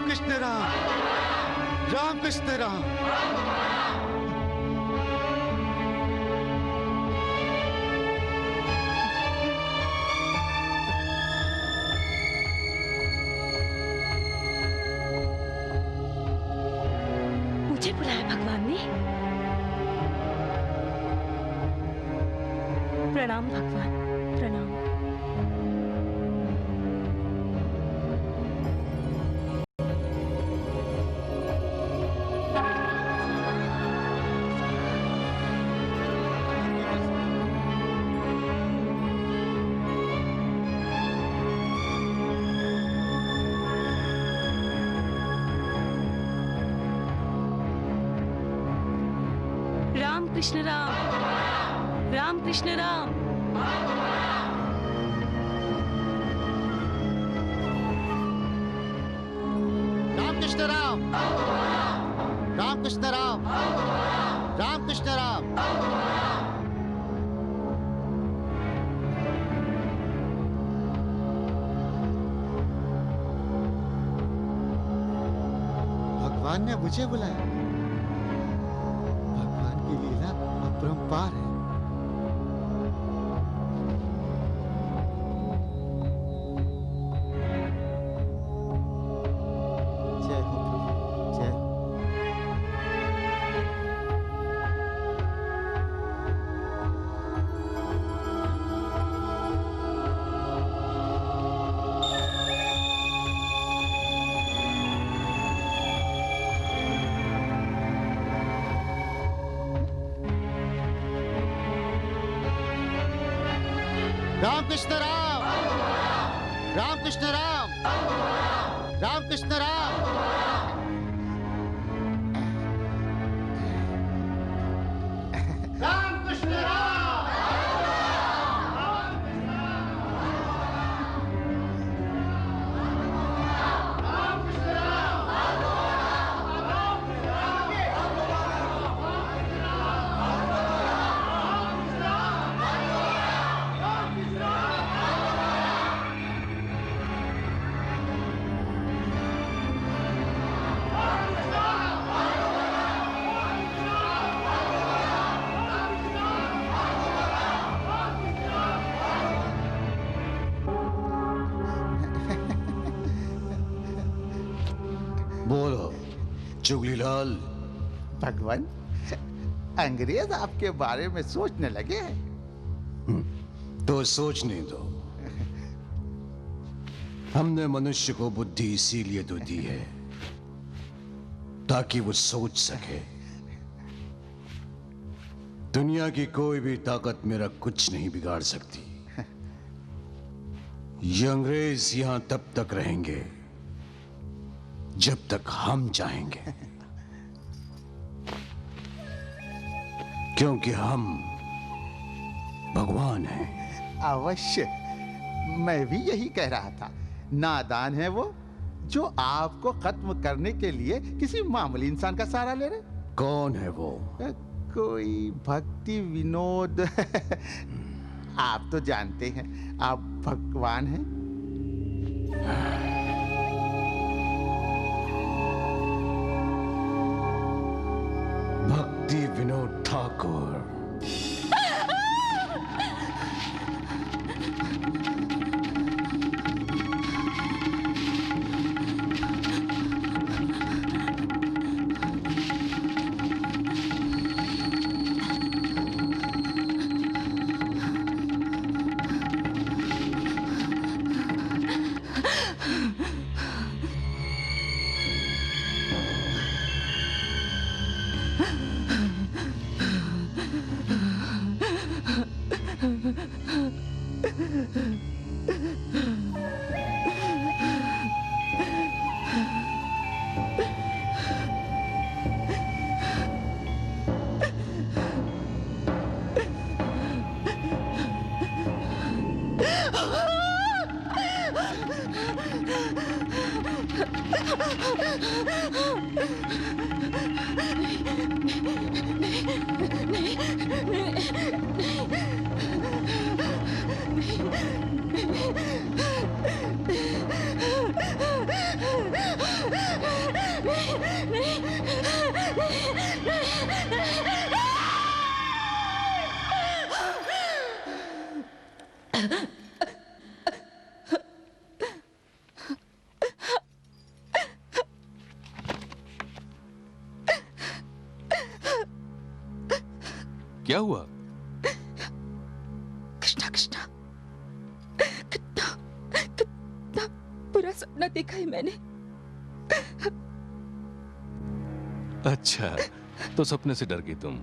कृष्ण राम, राम कृष्ण राम। मुझे बुलाया भगवान ने। प्रणाम भगवान, प्रणाम। राम कृष्ण राम, राम कृष्ण राम। राम कृष्ण राम, राम कृष्ण राम, राम कृष्ण राम। भगवान ने मुझे बुलाया। भगवान की लीला अपरंपार है। जय हो प्रभु, जय हो। राम कृष्ण राम, राम कृष्ण राम, राम कृष्ण राम। राम कृष्ण राम। बोलो चुगलीलाल। भगवान, अंग्रेज आपके बारे में सोचने लगे हैं। तो सोचने दो। हमने मनुष्य को बुद्धि इसीलिए तो दी है ताकि वो सोच सके। दुनिया की कोई भी ताकत मेरा कुछ नहीं बिगाड़ सकती। ये अंग्रेज यहां तब तक रहेंगे जब तक हम चाहेंगे, क्योंकि हम भगवान हैं। अवश्य, मैं भी यही कह रहा था। नादान है वो जो आपको खत्म करने के लिए किसी मामूली इंसान का सहारा ले रहे। कौन है वो? कोई भक्ति विनोद। आप तो जानते हैं, आप भगवान हैं। भक्ति विनोद ठाकुर। क्या हुआ? कृष्णा कृष्णा, कितना बुरा सपना देखा है मैंने। अच्छा, तो सपने से डर गई तुम?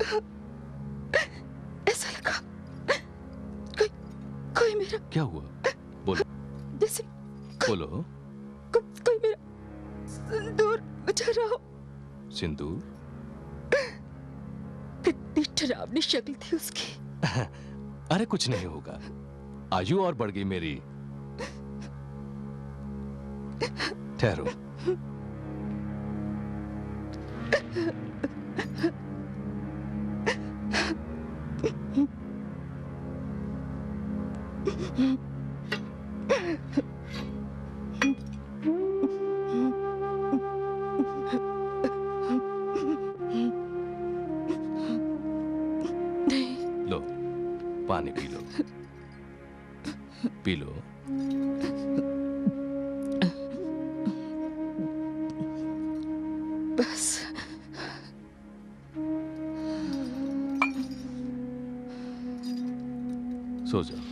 ऐसा लगा कोई मेरा। क्या हुआ? बोलो। जैसे बोलो। कोई मेरा सिंदूर बचा रहा हो। सिंदूर? कितनी डरावनी शक्ल थी उसकी। अरे कुछ नहीं होगा, आयु और बढ़ गई मेरी। ठहरो। लो, पानी पी लो। P low. बस। सो जाओ।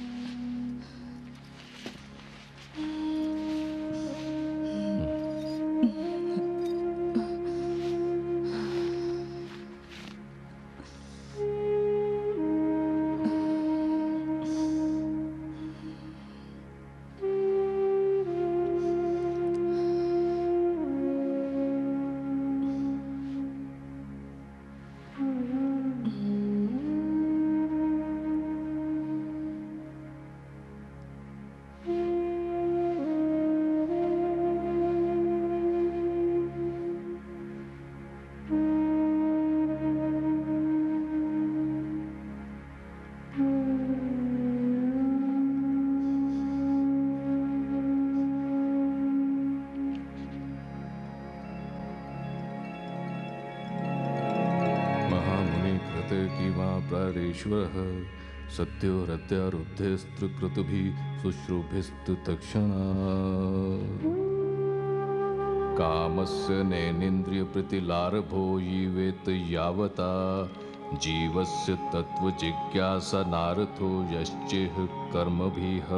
प्रारेश्वरः सत्यो हृदयारुद्धस्त्रिकृतुभिः शुश्रूभिस्तु तत्क्षणात् कामस्य नैनेन्द्रियप्रीतिलारभो जीवेत यावता जीवस्य तत्त्वजिज्ञासा नारथो यश्चेह कर्मभिः।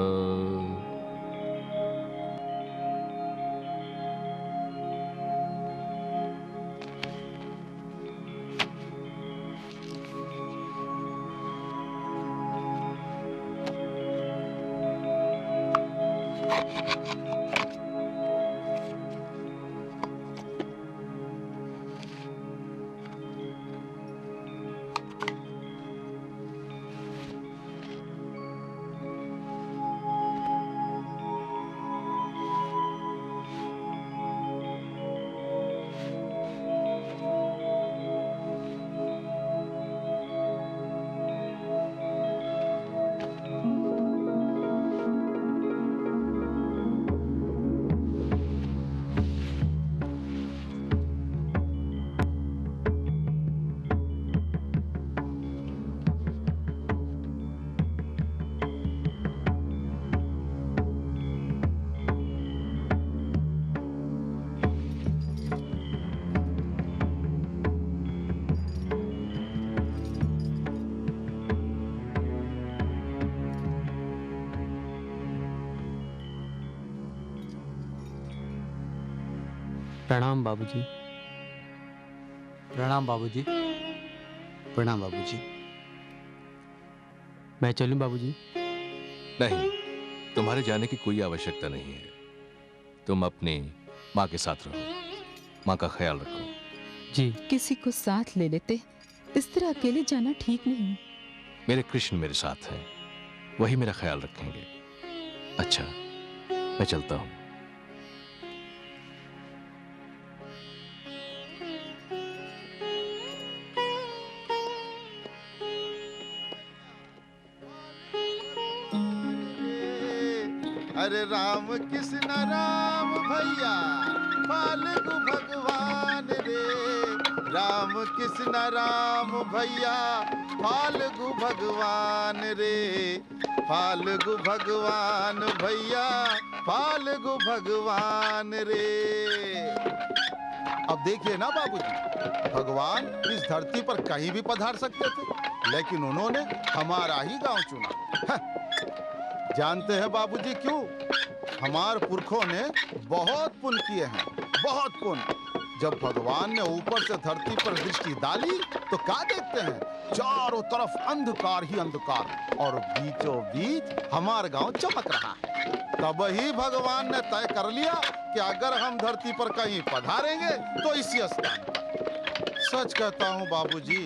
प्रणाम बाबूजी। प्रणाम बाबूजी। प्रणाम बाबूजी। मैं चलूं बाबूजी? नहीं, तुम्हारे जाने की कोई आवश्यकता नहीं है। तुम अपनी माँ के साथ रहो, माँ का ख्याल रखो। जी। किसी को साथ ले लेते, इस तरह अकेले जाना ठीक नहीं। मेरे कृष्ण मेरे साथ हैं, वही मेरा ख्याल रखेंगे। अच्छा, मैं चलता हूँ। अरे राम कृष्ण राम भैया फाल्गु भगवान रे, राम कृष्ण राम भैया फाल्गु भगवान रे, फाल्गु भगवान भैया फाल्गु भगवान रे। अब देखिए ना बाबूजी, भगवान इस धरती पर कहीं भी पधार सकते थे, लेकिन उन्होंने हमारा ही गांव चुना। जानते हैं बाबूजी क्यों? हमारे पुरखों ने बहुत पुण्य किए हैं, बहुत पुण्य। जब भगवान ने ऊपर से धरती पर दृष्टि डाली तो क्या देखते हैं? चारों तरफ अंधकार ही अंधकार और बीचों बीच हमारा गांव चमक रहा है। तब ही भगवान ने तय कर लिया कि अगर हम धरती पर कहीं पधारेंगे तो इसी स्थान पर। सच कहता हूँ बाबूजी,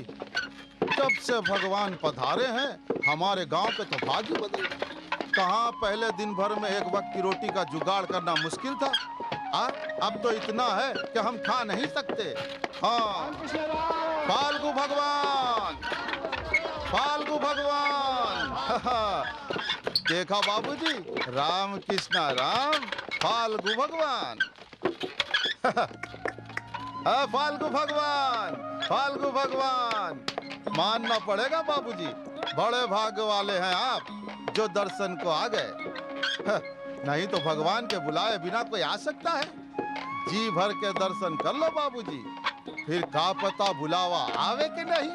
जब से भगवान पधारे हैं हमारे गांव पे तो भाग्य बदल गया। कहाँ पहले दिन भर में एक वक्त की रोटी का जुगाड़ करना मुश्किल था, अब तो इतना है कि हम खा नहीं सकते। हाँ, फाल्गु भगवान, फाल्गु भगवान। देखा बाबूजी, राम कृष्ण राम फाल्गु भगवान। फाल्गु भगवान, फाल्गु भगवान। मानना पड़ेगा बाबूजी, बड़े भाग्य वाले हैं आप जो दर्शन को आ गए। नहीं तो भगवान के बुलाए बिना कोई आ सकता है? जी भर के दर्शन कर लो बाबूजी, फिर का पता बुलावा आवे कि नहीं।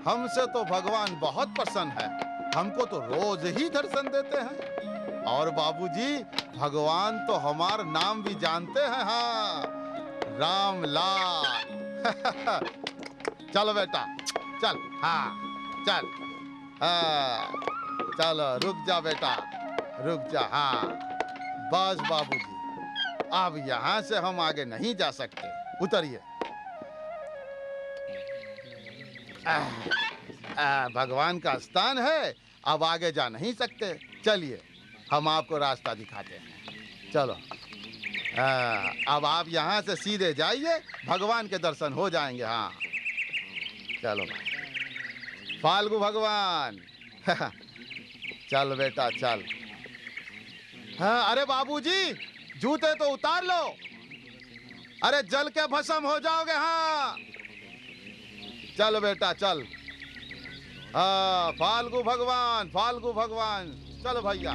हमसे तो भगवान बहुत प्रसन्न है, हमको तो रोज ही दर्शन देते हैं। और बाबूजी, भगवान तो हमारा नाम भी जानते हैं। हाँ, राम लाल। चलो बेटा चल। हाँ चल। हाँ चलो, रुक जा बेटा, रुक जा। हाँ बस बाबूजी, अब यहाँ से हम आगे नहीं जा सकते, उतरिए। भगवान का स्थान है, अब आगे जा नहीं सकते। चलिए हम आपको रास्ता दिखाते हैं, चलो। अब आप यहाँ से सीधे जाइए, भगवान के दर्शन हो जाएंगे। हाँ चलो फाल्गु भगवान। चल बेटा चल। हाँ, अरे बाबूजी, जूते तो उतार लो, अरे जल के भस्म हो जाओगे। हाँ चल बेटा चल। हाँ, फाल्गु भगवान, फाल्गु भगवान। चल भैया।